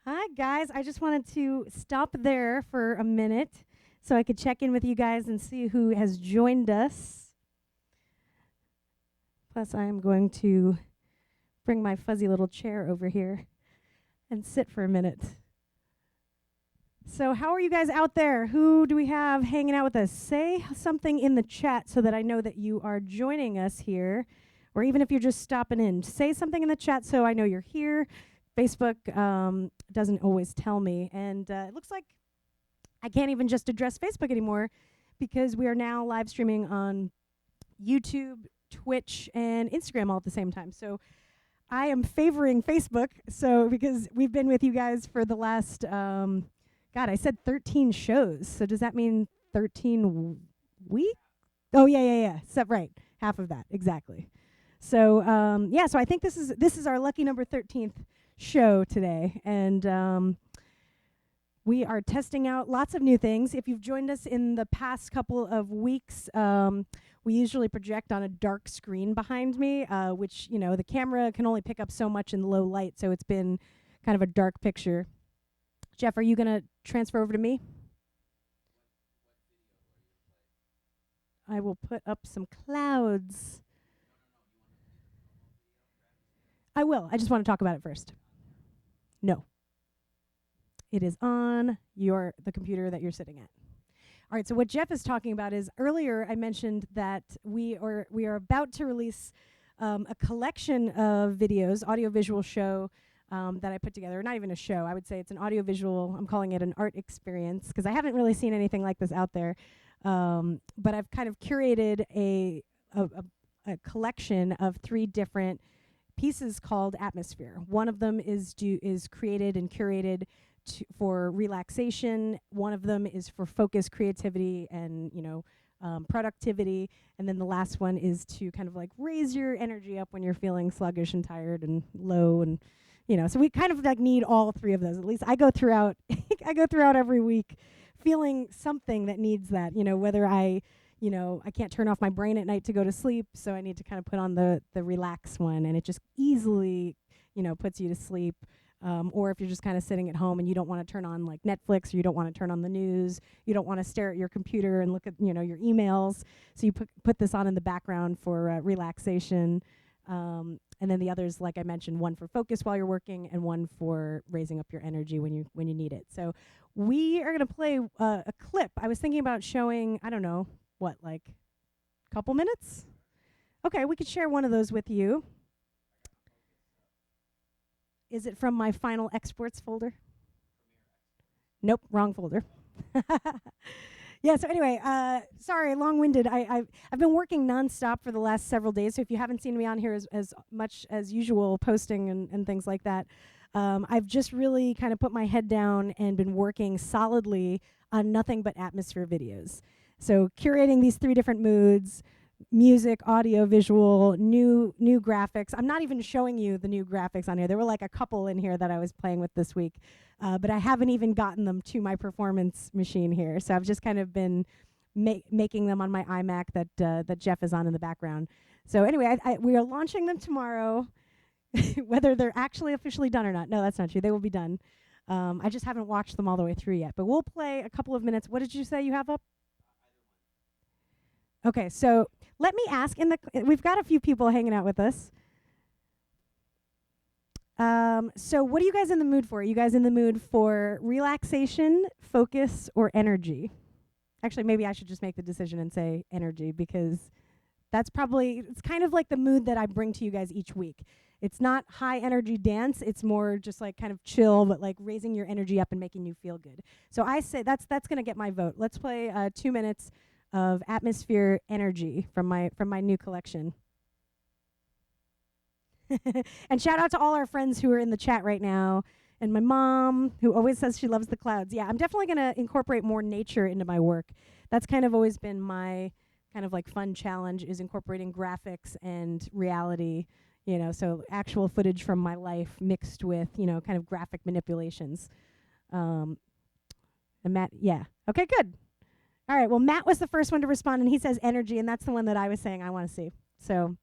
Hi, guys. I just wanted to stop there for a minute so I could check in with you guys and see who has joined us. Plus, I am going to bring my fuzzy little chair over here and sit for a minute. So, how are you guys out there? Who do we have hanging out with us? Say something in the chat so that I know that you are joining us here, or even if you're just stopping in. Say something in the chat so I know you're here. Facebook doesn't always tell me, and it looks like I can't even just address Facebook anymore because we are now live streaming on YouTube, Twitch, and Instagram all at the same time. So I am favoring Facebook, so because we've been with you guys for the last, I said 13 shows. So does that mean 13 weeks? Oh, yeah. So, right, half of that, exactly. So, so I think this is our lucky number 13th show today, and we are testing out lots of new things. If you've joined us in the past couple of weeks, we usually project on a dark screen behind me, which, the camera can only pick up so much in low light, so it's been kind of a dark picture. Jeff, are you going to transfer over to me? I will put up some clouds. I will. I just want to talk about it first. No. It is on the computer that you're sitting at. All right, so what Jeff is talking about is earlier I mentioned that we are about to release a collection of videos, audiovisual show that I put together. Not even a show. I would say it's an audiovisual. I'm calling it an art experience because I haven't really seen anything like this out there. But I've kind of curated a collection of 3 different pieces called Atmosphere. One of them is created and curated for relaxation. One of them is for focus, creativity, and productivity. And then the last one is to kind of like raise your energy up when you're feeling sluggish and tired and low, and so we kind of like need all 3 of those. At least I go throughout every week feeling something that needs that. Whether I can't turn off my brain at night to go to sleep, so I need to kind of put on the relax one, and it just easily, puts you to sleep. Or if you're just kind of sitting at home and you don't want to turn on like Netflix, or you don't want to turn on the news, you don't want to stare at your computer and look at, your emails, so you put this on in the background for relaxation. And then the others, like I mentioned, one for focus while you're working and one for raising up your energy when you need it. So we are going to play a clip. I was thinking about showing, I don't know, like a couple minutes? Okay, we could share one of those with you. Is it from my final exports folder? Nope, wrong folder. Yeah, so anyway, sorry, long-winded. I've been working nonstop for the last several days, so if you haven't seen me on here as much as usual posting and things like that, I've just really kind of put my head down and been working solidly on nothing but Atmosphere videos. So curating these 3 different moods: music, audio, visual, new graphics. I'm not even showing you the new graphics on here. There were like a couple in here that I was playing with this week, but I haven't even gotten them to my performance machine here. So I've just kind of been making them on my iMac that Jeff is on in the background. So anyway, we are launching them tomorrow, whether they're actually officially done or not. No, that's not true. They will be done. I just haven't watched them all the way through yet, but we'll play a couple of minutes. What did you say you have up? Okay, so let me ask, we've got a few people hanging out with us. So what are you guys in the mood for? Are you guys in the mood for relaxation, focus, or energy? Actually, maybe I should just make the decision and say energy, because it's kind of like the mood that I bring to you guys each week. It's not high energy dance, it's more just like kind of chill, but like raising your energy up and making you feel good. So I say that's gonna get my vote. Let's play 2 minutes of Atmosphere Energy from my new collection. And shout out to all our friends who are in the chat right now, and my mom, who always says she loves the clouds. Yeah, I'm definitely going to incorporate more nature into my work. That's kind of always been my kind of like fun challenge, is incorporating graphics and reality, so actual footage from my life mixed with, kind of graphic manipulations. And Matt, yeah. Okay, good. All right, well, Matt was the first one to respond, and he says energy, and that's the one that I was saying I want to see. So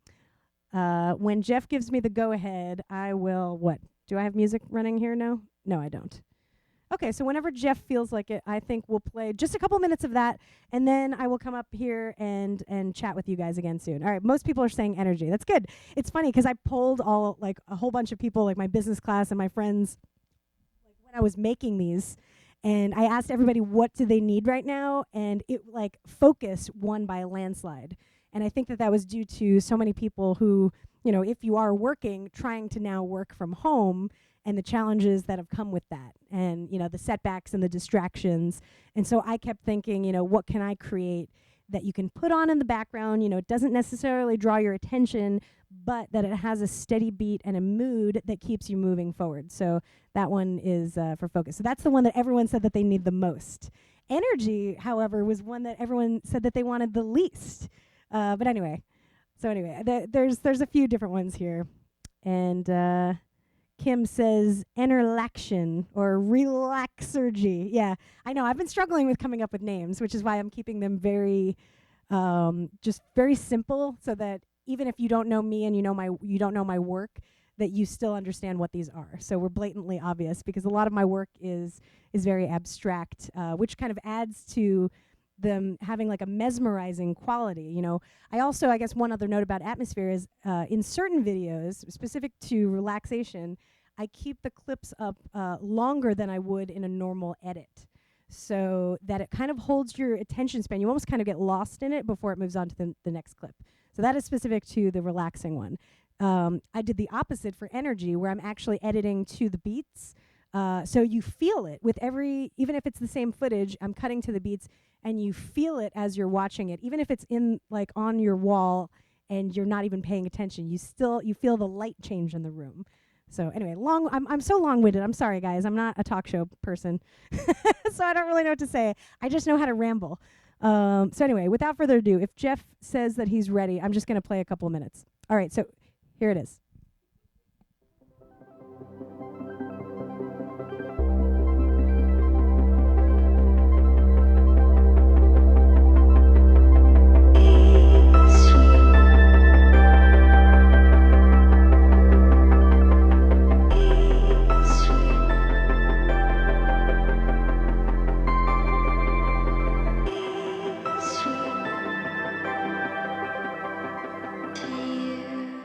when Jeff gives me the go-ahead, I will, Do I have music running here? No? No, I don't. Okay, so whenever Jeff feels like it, I think we'll play just a couple minutes of that, and then I will come up here and chat with you guys again soon. All right, most people are saying energy. That's good. It's funny because I polled a whole bunch of people, like my business class and my friends, like when I was making these, and I asked everybody what do they need right now, and it focus won by a landslide. And I think that was due to so many people who, if you are working, trying to now work from home, and the challenges that have come with that, and the setbacks and the distractions. And so I kept thinking, what can I create that you can put on in the background? It doesn't necessarily draw your attention, but that it has a steady beat and a mood that keeps you moving forward. So that one is for focus. So that's the one that everyone said that they need the most. Energy, however, was one that everyone said that they wanted the least. But anyway, there's a few different ones here. And Kim says Enerlaction or Relaxergy. Yeah, I know. I've been struggling with coming up with names, which is why I'm keeping them very, just very simple, so that even if you don't know me and you don't know my work, that you still understand what these are. So we're blatantly obvious, because a lot of my work is very abstract, which kind of adds to them having like a mesmerizing quality. I guess one other note about Atmosphere is in certain videos specific to relaxation, I keep the clips up longer than I would in a normal edit, so that it kind of holds your attention span. You almost kind of get lost in it before it moves on to the next clip. So that is specific to the relaxing one. I did the opposite for Energy, where I'm actually editing to the beats. So you feel it with even if it's the same footage, I'm cutting to the beats, and you feel it as you're watching it, even if it's on your wall and you're not even paying attention. You feel the light change in the room. So anyway, I'm so long-winded. I'm sorry, guys. I'm not a talk show person, so I don't really know what to say. I just know how to ramble. So anyway, without further ado, if Jeff says that he's ready, I'm just going to play a couple of minutes. All right, so here it is. To you.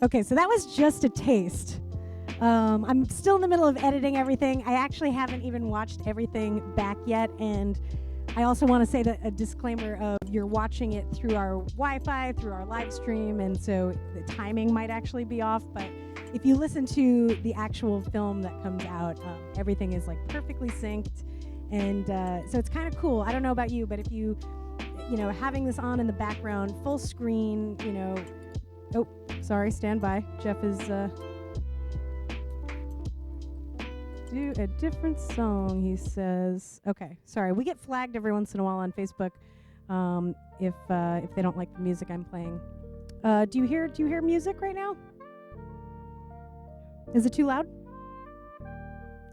Okay, so that was just a taste. I'm still in the middle of editing everything. I actually haven't even watched everything back yet, and I also want to say that a disclaimer of you're watching it through our Wi-Fi, through our live stream, and so the timing might actually be off, but if you listen to the actual film that comes out, everything is like perfectly synced, and so it's kind of cool. I don't know about you, but if you having this on in the background, full screen, oh, sorry, stand by. Jeff is do a different song, he says. Okay, sorry. We get flagged every once in a while on Facebook if they don't like the music I'm playing. Do you hear music right now? Is it too loud?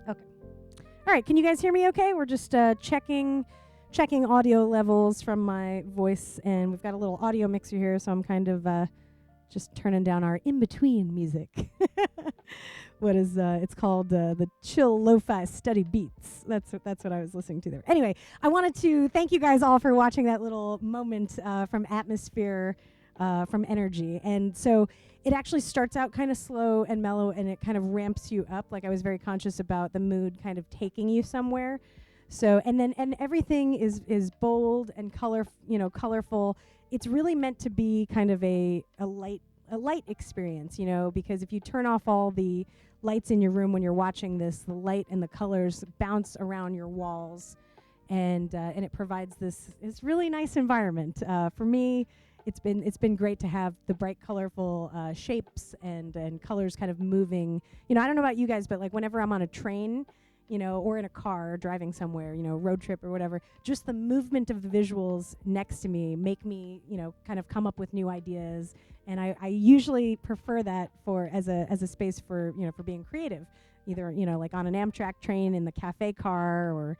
Okay. All right, can you guys hear me okay? We're just checking audio levels from my voice, and we've got a little audio mixer here, so I'm kind of just turning down our in-between music. It's called the chill lo-fi study beats. That's what I was listening to there. Anyway, I wanted to thank you guys all for watching that little moment from Atmosphere, from Energy. And so it actually starts out kind of slow and mellow, and it kind of ramps you up. Like, I was very conscious about the mood kind of taking you somewhere. So and everything is bold and colorful. It's really meant to be kind of a light experience, because if you turn off all the lights in your room when you're watching this, the light and the colors bounce around your walls, and it provides this really nice environment. For me, it's been great to have the bright, colorful shapes and colors kind of moving. I don't know about you guys, but like whenever I'm on a train, or in a car driving somewhere, road trip or whatever, just the movement of the visuals next to me make me, kind of come up with new ideas. And I usually prefer that as a space for being creative, either, like on an Amtrak train, in the cafe car, or,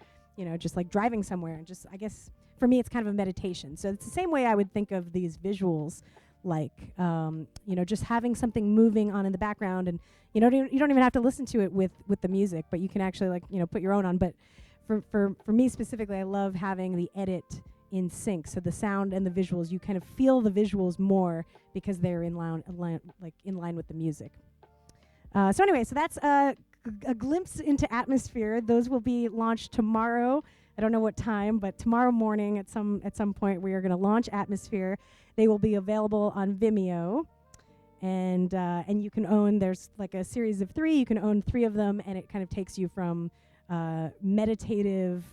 just like driving somewhere. And just, I guess for me, it's kind of a meditation. So it's the same way I would think of these visuals, like, just having something moving on in the background, and you don't even have to listen to it with the music, but you can actually put your own on. But for me specifically, I love having the edit in sync, so the sound and the visuals, you kind of feel the visuals more because they're in line with the music. So anyway, so that's a glimpse into Atmosphere. Those will be launched tomorrow. I don't know what time, but tomorrow morning at some point we are going to launch Atmosphere. They will be available on Vimeo, and you can own. There's like a series of 3. You can own 3 of them, and it kind of takes you from meditative,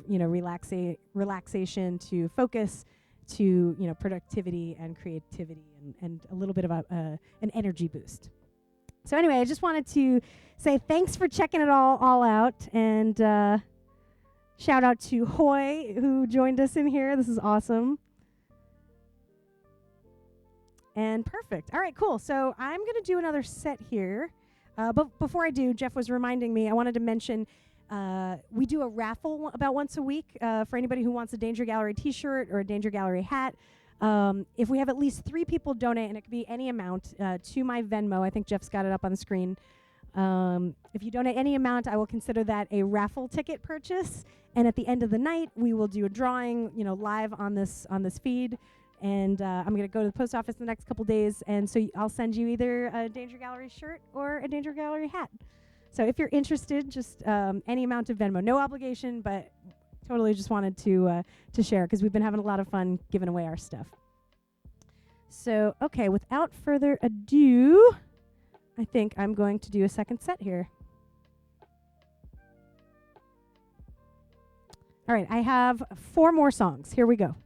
relaxation to focus to productivity and creativity and a little bit of an energy boost. So anyway, I just wanted to say thanks for checking it all out, and shout out to Hoy, who joined us in here. This is awesome. And perfect. All right, cool. So I'm going to do another set here. But before I do, Jeff was reminding me, I wanted to mention we do a raffle about once a week for anybody who wants a Danger Gallery t-shirt or a Danger Gallery hat. If we have at least 3 people donate, and it could be any amount, to my Venmo, I think Jeff's got it up on the screen. If you donate any amount, I will consider that a raffle ticket purchase. And at the end of the night, we will do a drawing, live on this feed. And I'm going to go to the post office in the next couple days, and so I'll send you either a Danger Gallery shirt or a Danger Gallery hat. So if you're interested, just any amount of Venmo, no obligation, but totally just wanted to share, because we've been having a lot of fun giving away our stuff. So okay, without further ado, I think I'm going to do a second set here. All right, I have 4 more songs. Here we go.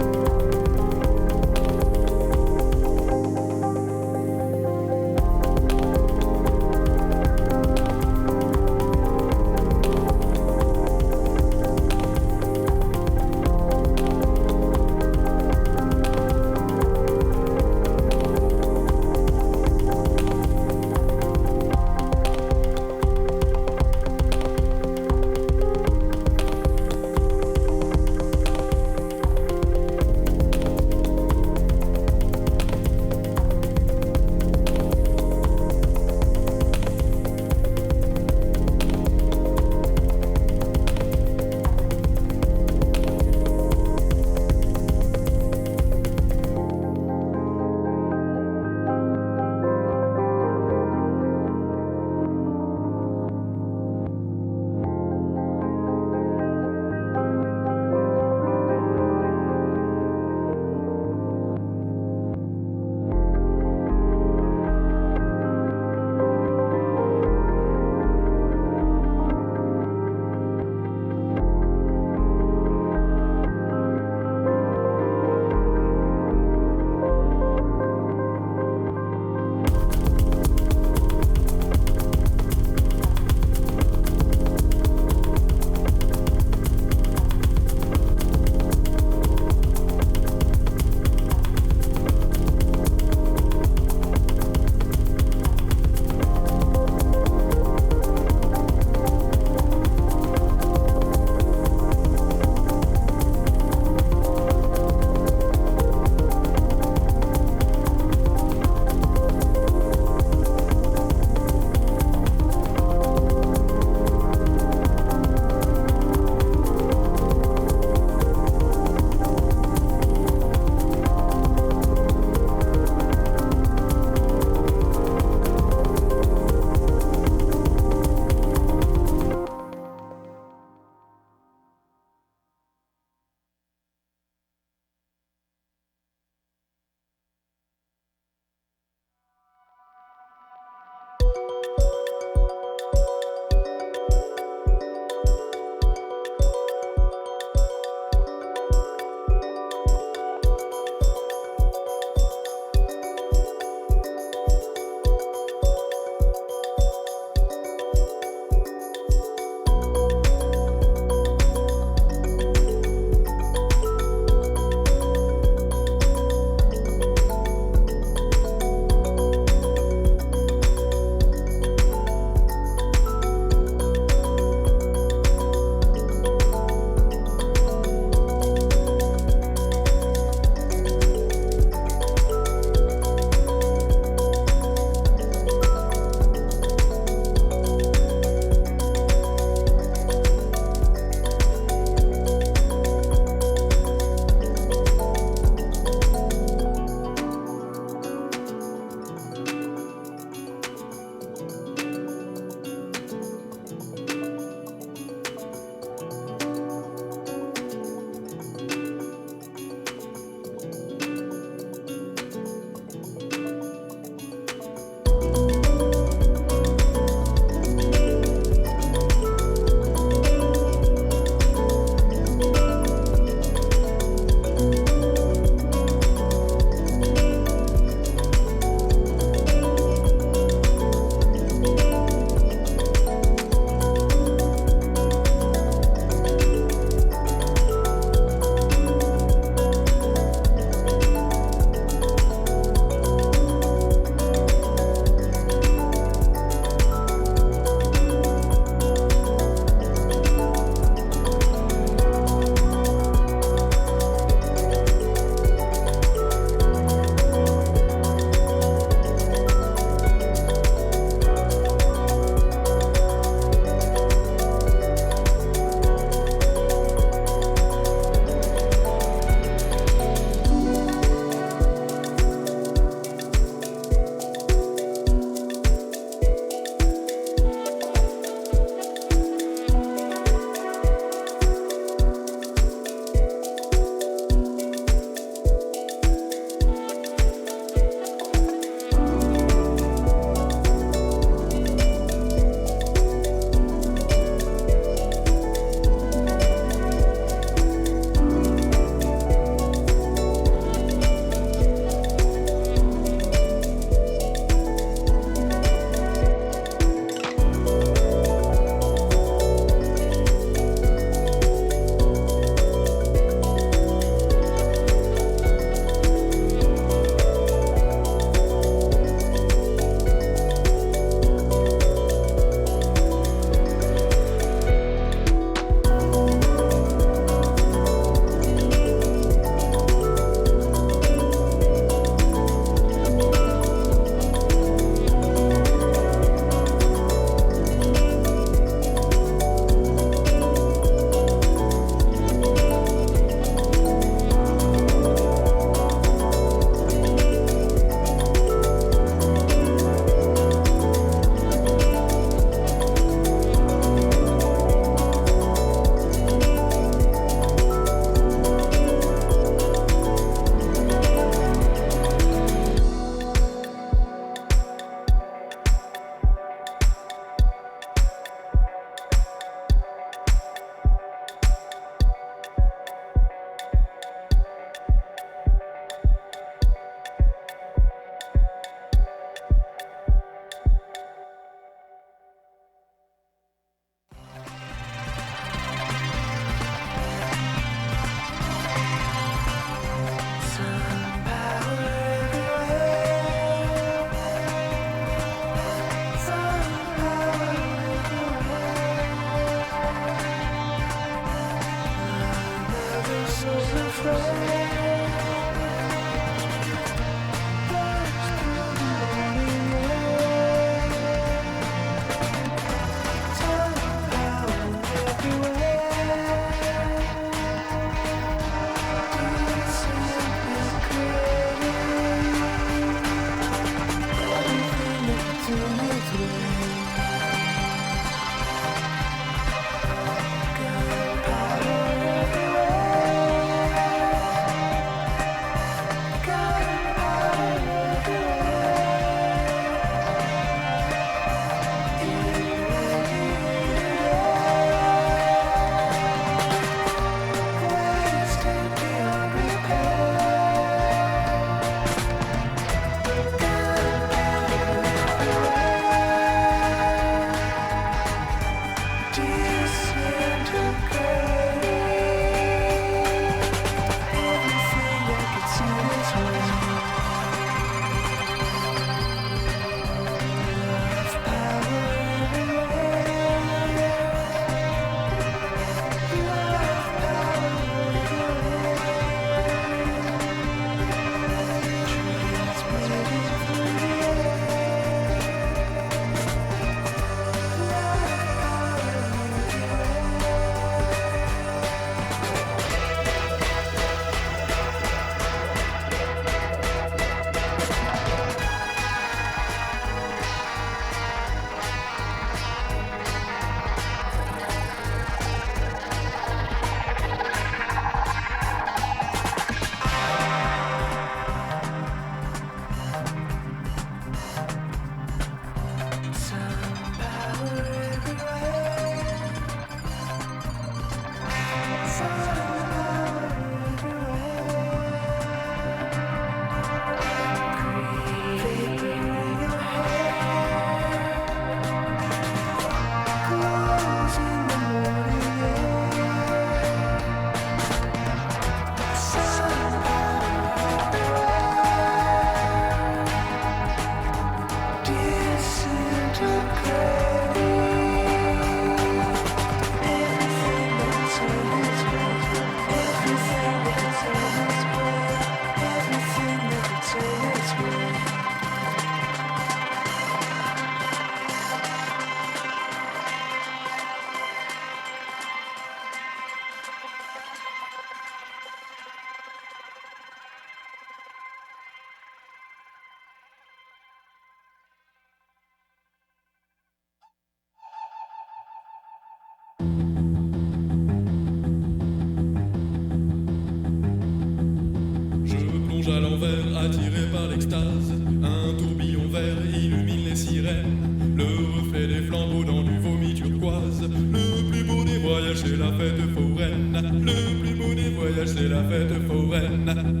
attiré par l'extase. Un tourbillon vert illumine les sirènes. Le reflet des flambeaux dans du vomi turquoise. Le plus beau des voyages, c'est la fête foraine. Le plus beau des voyages, c'est la fête foraine.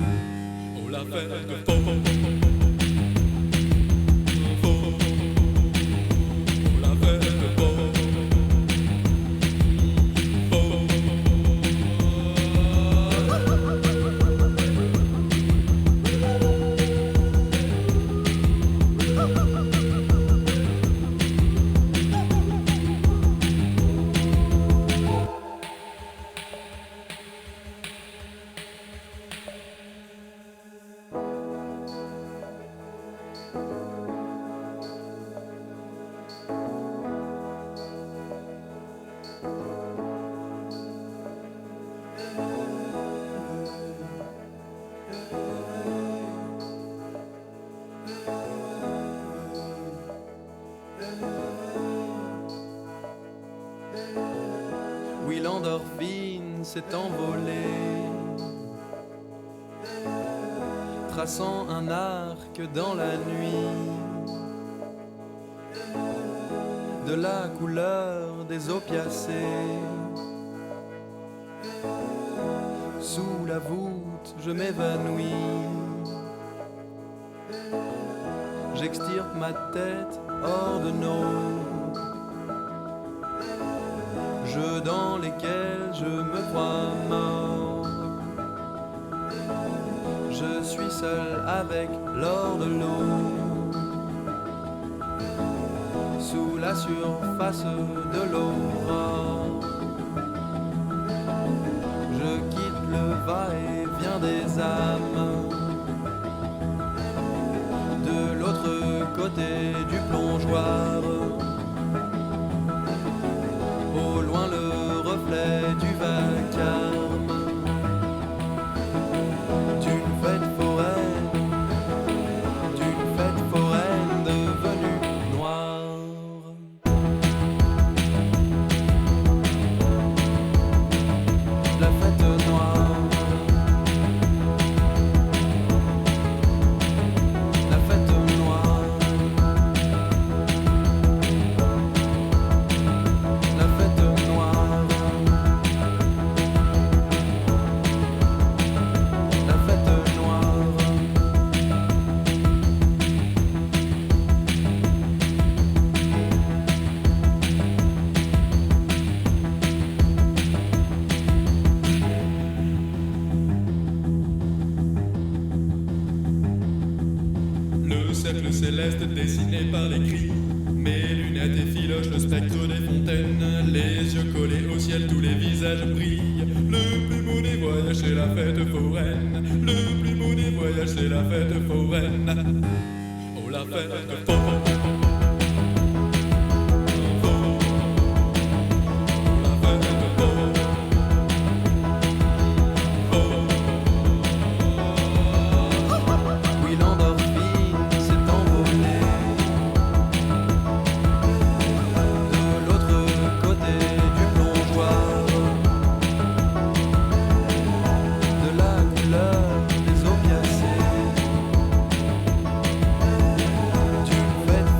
Oh, la fête foraine. Oui, l'endorphine s'est envolée, traçant un arc dans la nuit, de la couleur des opiacés. Sous la voûte, je m'évanouis, j'extirpe ma tête hors de nos jeux dans lesquels je me crois mort. Je suis seul avec l'or de l'eau, sous la surface de l'aurore. Je quitte le va-et-vient des âmes, de l'autre côté du plongeoir. Au loin le reflet du vacarme d'une fête foraine devenue noire. La fête noire, la fête noire. La fête noire, la fête noire. Le cercle céleste dessiné par les cris, mes lunettes effilochent le spectre des fontaines. Les yeux collés au ciel, tous les visages brillent. Le plus beau des voyages, c'est la fête foraine. Le plus beau des voyages, c'est la fête foraine. Oh, la fête foraine. Oui, l'endorphine s'est envolée, de l'autre côté du plongeoir, de la couleur des opiacés, d'une fête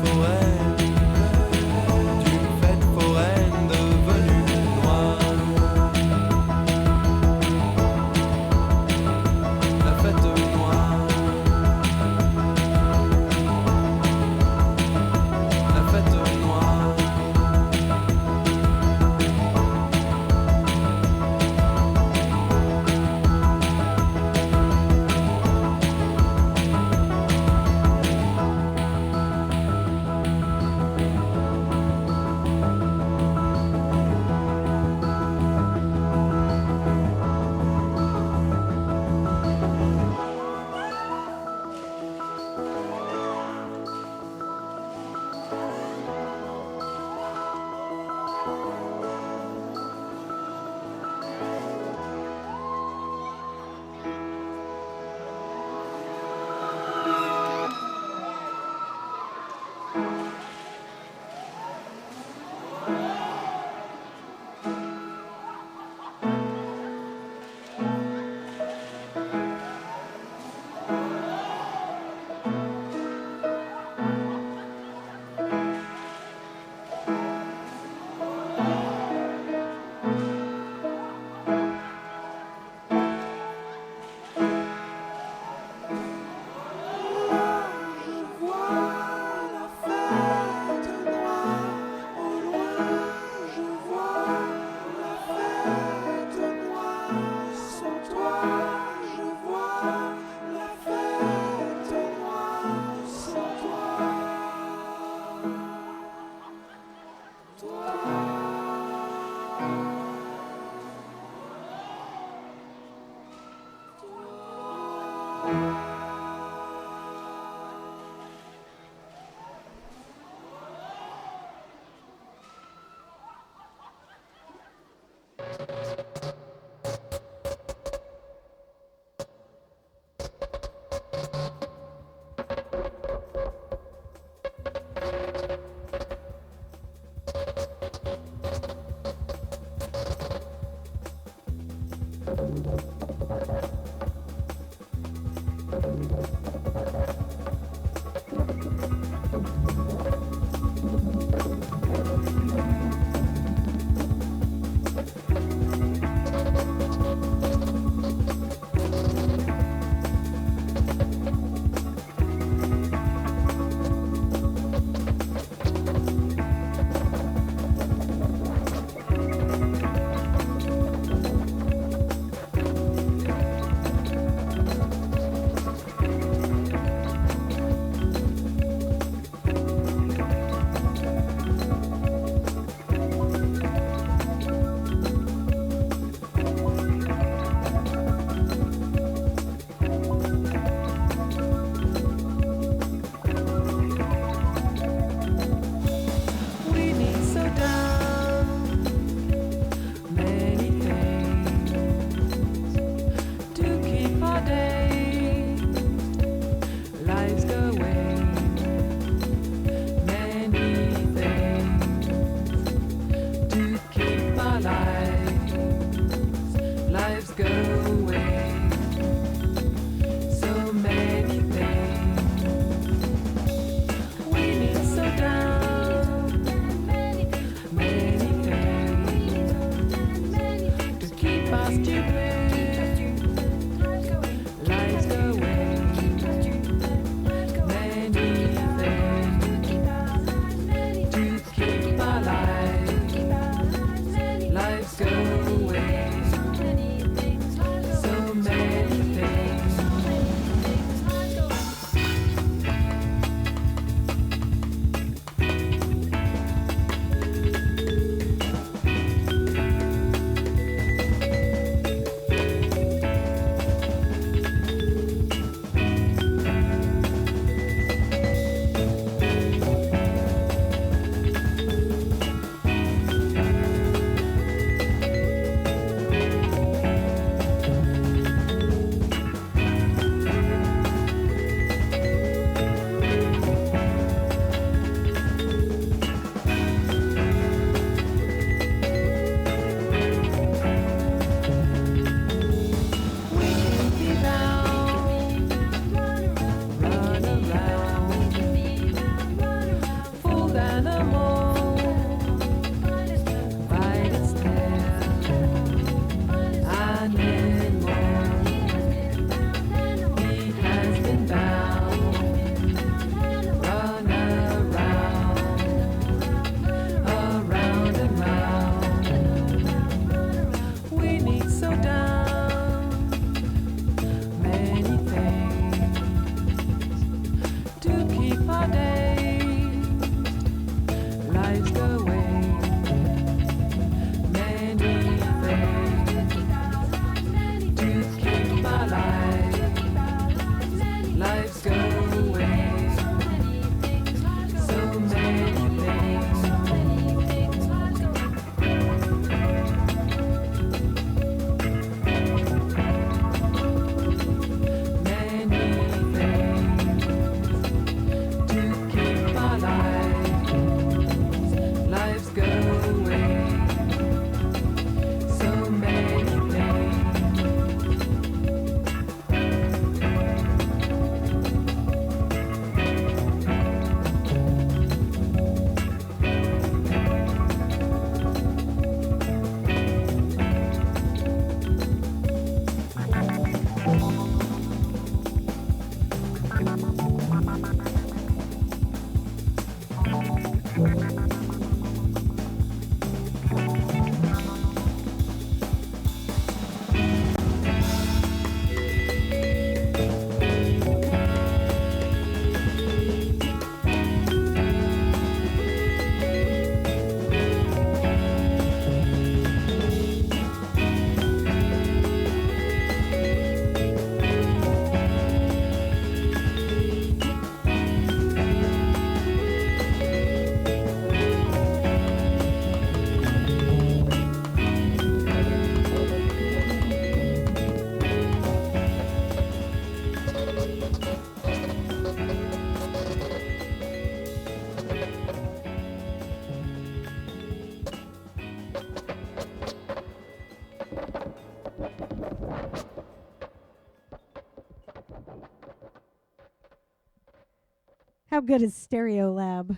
How good is Stereolab?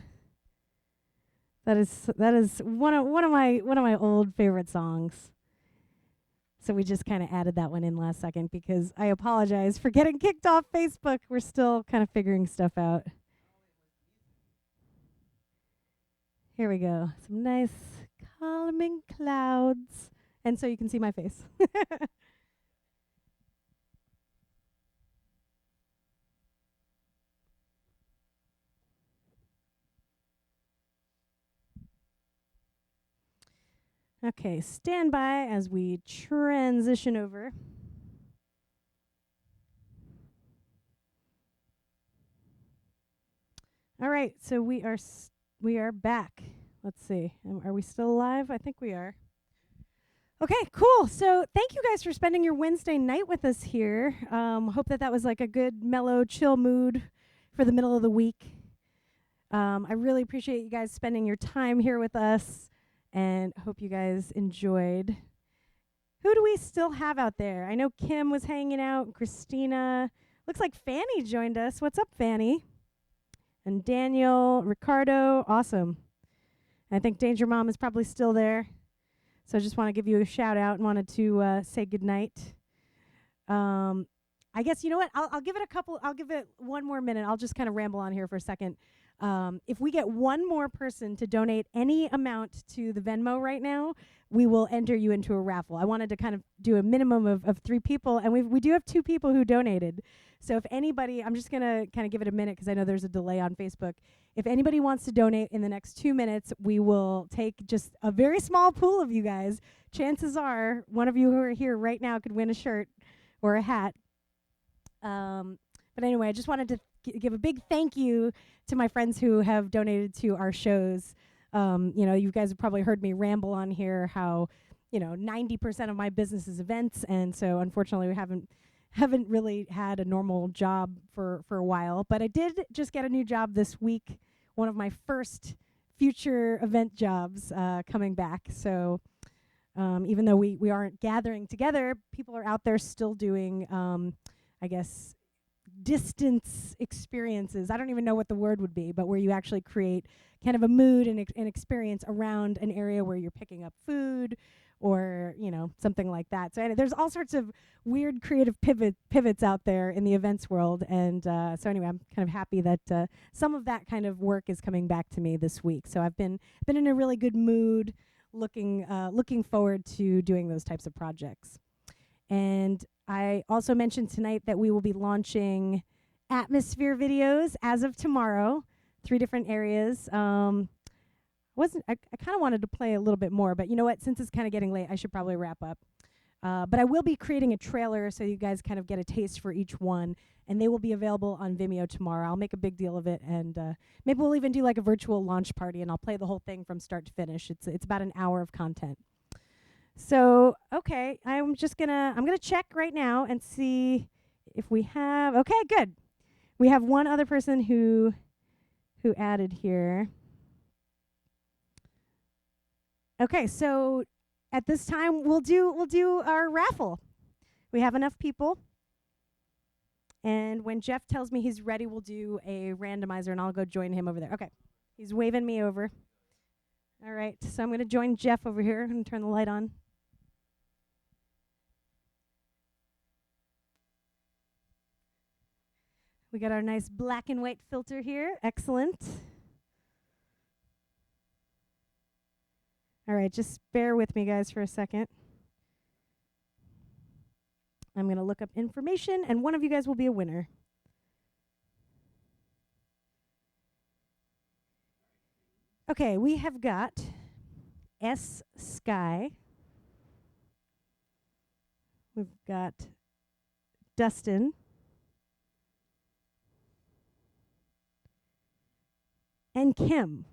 That is one of my old favorite songs. So we just kind of added that one in last second because I apologize for getting kicked off Facebook. We're still kind of figuring stuff out. Here we go. Some nice calming clouds. And so you can see my face. Okay, stand by as we transition over. All right, so we are back. Let's see. Are we still alive? I think we are. Okay, cool. So thank you guys for spending your Wednesday night with us here. Hope that was like a good, mellow, chill mood for the middle of the week. I really appreciate you guys spending your time here with us. And hope you guys enjoyed. Who do we still have out there? I know Kim was hanging out, Christina. Looks like Fanny joined us. What's up, Fanny? And Daniel, Ricardo, awesome. And I think Danger Mom is probably still there. So I just want to give you a shout out and wanted to say goodnight. I guess, you know what? I'll give it one more minute. I'll just kind of ramble on here for a second. If we get one more person to donate any amount to the Venmo right now, we will enter you into a raffle. I wanted to kind of do a minimum of 3 people, and we do have 2 people who donated. So if anybody, I'm just going to kind of give it a minute because I know there's a delay on Facebook. If anybody wants to donate in the next 2 minutes, we will take just a very small pool of you guys. Chances are one of you who are here right now could win a shirt or a hat. But anyway, I just wanted to give a big thank you to my friends who have donated to our shows. You guys have probably heard me ramble on here how, 90% of my business is events, and so unfortunately we haven't really had a normal job for a while. But I did just get a new job this week, one of my first future event jobs coming back. So even though we aren't gathering together, people are out there still doing, I guess, distance experiences. I don't even know what the word would be, but where you actually create kind of a mood and an experience around an area where you're picking up food or, something like that. So there's all sorts of weird creative pivots out there in the events world. And so anyway, I'm kind of happy that some of that kind of work is coming back to me this week. So I've been in a really good mood looking forward to doing those types of projects. And I also mentioned tonight that we will be launching atmosphere videos as of tomorrow, 3 different areas. I kind of wanted to play a little bit more, but you know what? Since it's kind of getting late, I should probably wrap up. But I will be creating a trailer so you guys kind of get a taste for each one, and they will be available on Vimeo tomorrow. I'll make a big deal of it, and maybe we'll even do like a virtual launch party, and I'll play the whole thing from start to finish. It's about an hour of content. So, okay, I'm gonna check right now and see if we have, okay, good. We have one other person who added here. Okay, so at this time we'll do our raffle. We have enough people. And when Jeff tells me he's ready, we'll do a randomizer and I'll go join him over there. Okay, he's waving me over. All right, so I'm gonna join Jeff over here and turn the light on. We got our nice black and white filter here. Excellent. All right, just bear with me, guys, for a second. I'm going to look up information, and one of you guys will be a winner. Okay, we have got S. Sky. We've got Dustin. And Kim.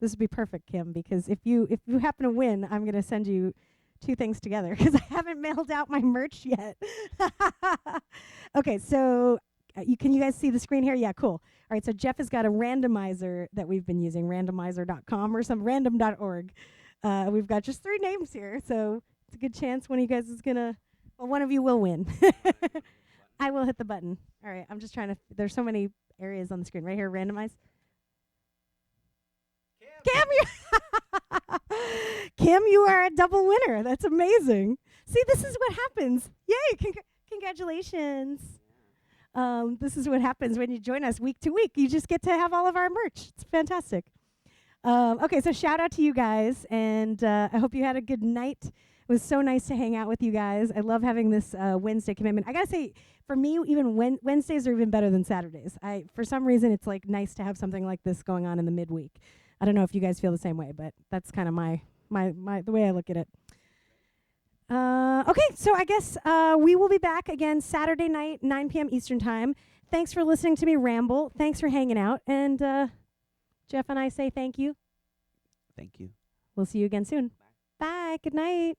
This would be perfect, Kim, because if you happen to win, I'm going to send you 2 things together because I haven't mailed out my merch yet. Okay, so can you guys see the screen here? Yeah, cool. All right, so Jeff has got a randomizer that we've been using, randomizer.com or some random.org. We've got just 3 names here, so it's a good chance one of you guys is going to, well, one of you will win. I will hit the button. All right, I'm just trying to. There's so many areas on the screen. Right here, randomize. Kim, Kim, you are a double winner. That's amazing. See, this is what happens. Yay! Congratulations. This is what happens when you join us week to week. You just get to have all of our merch. It's fantastic. Okay, so shout out to you guys, and I hope you had a good night. It was so nice to hang out with you guys. I love having this Wednesday commitment. I gotta say, for me, even Wednesdays are even better than Saturdays. For some reason, it's like nice to have something like this going on in the midweek. I don't know if you guys feel the same way, but that's kind of my the way I look at it. Okay, so I guess we will be back again Saturday night, 9 p.m. Eastern Time. Thanks for listening to me ramble. Thanks for hanging out. And Jeff and I say thank you. Thank you. We'll see you again soon. Bye. Good night.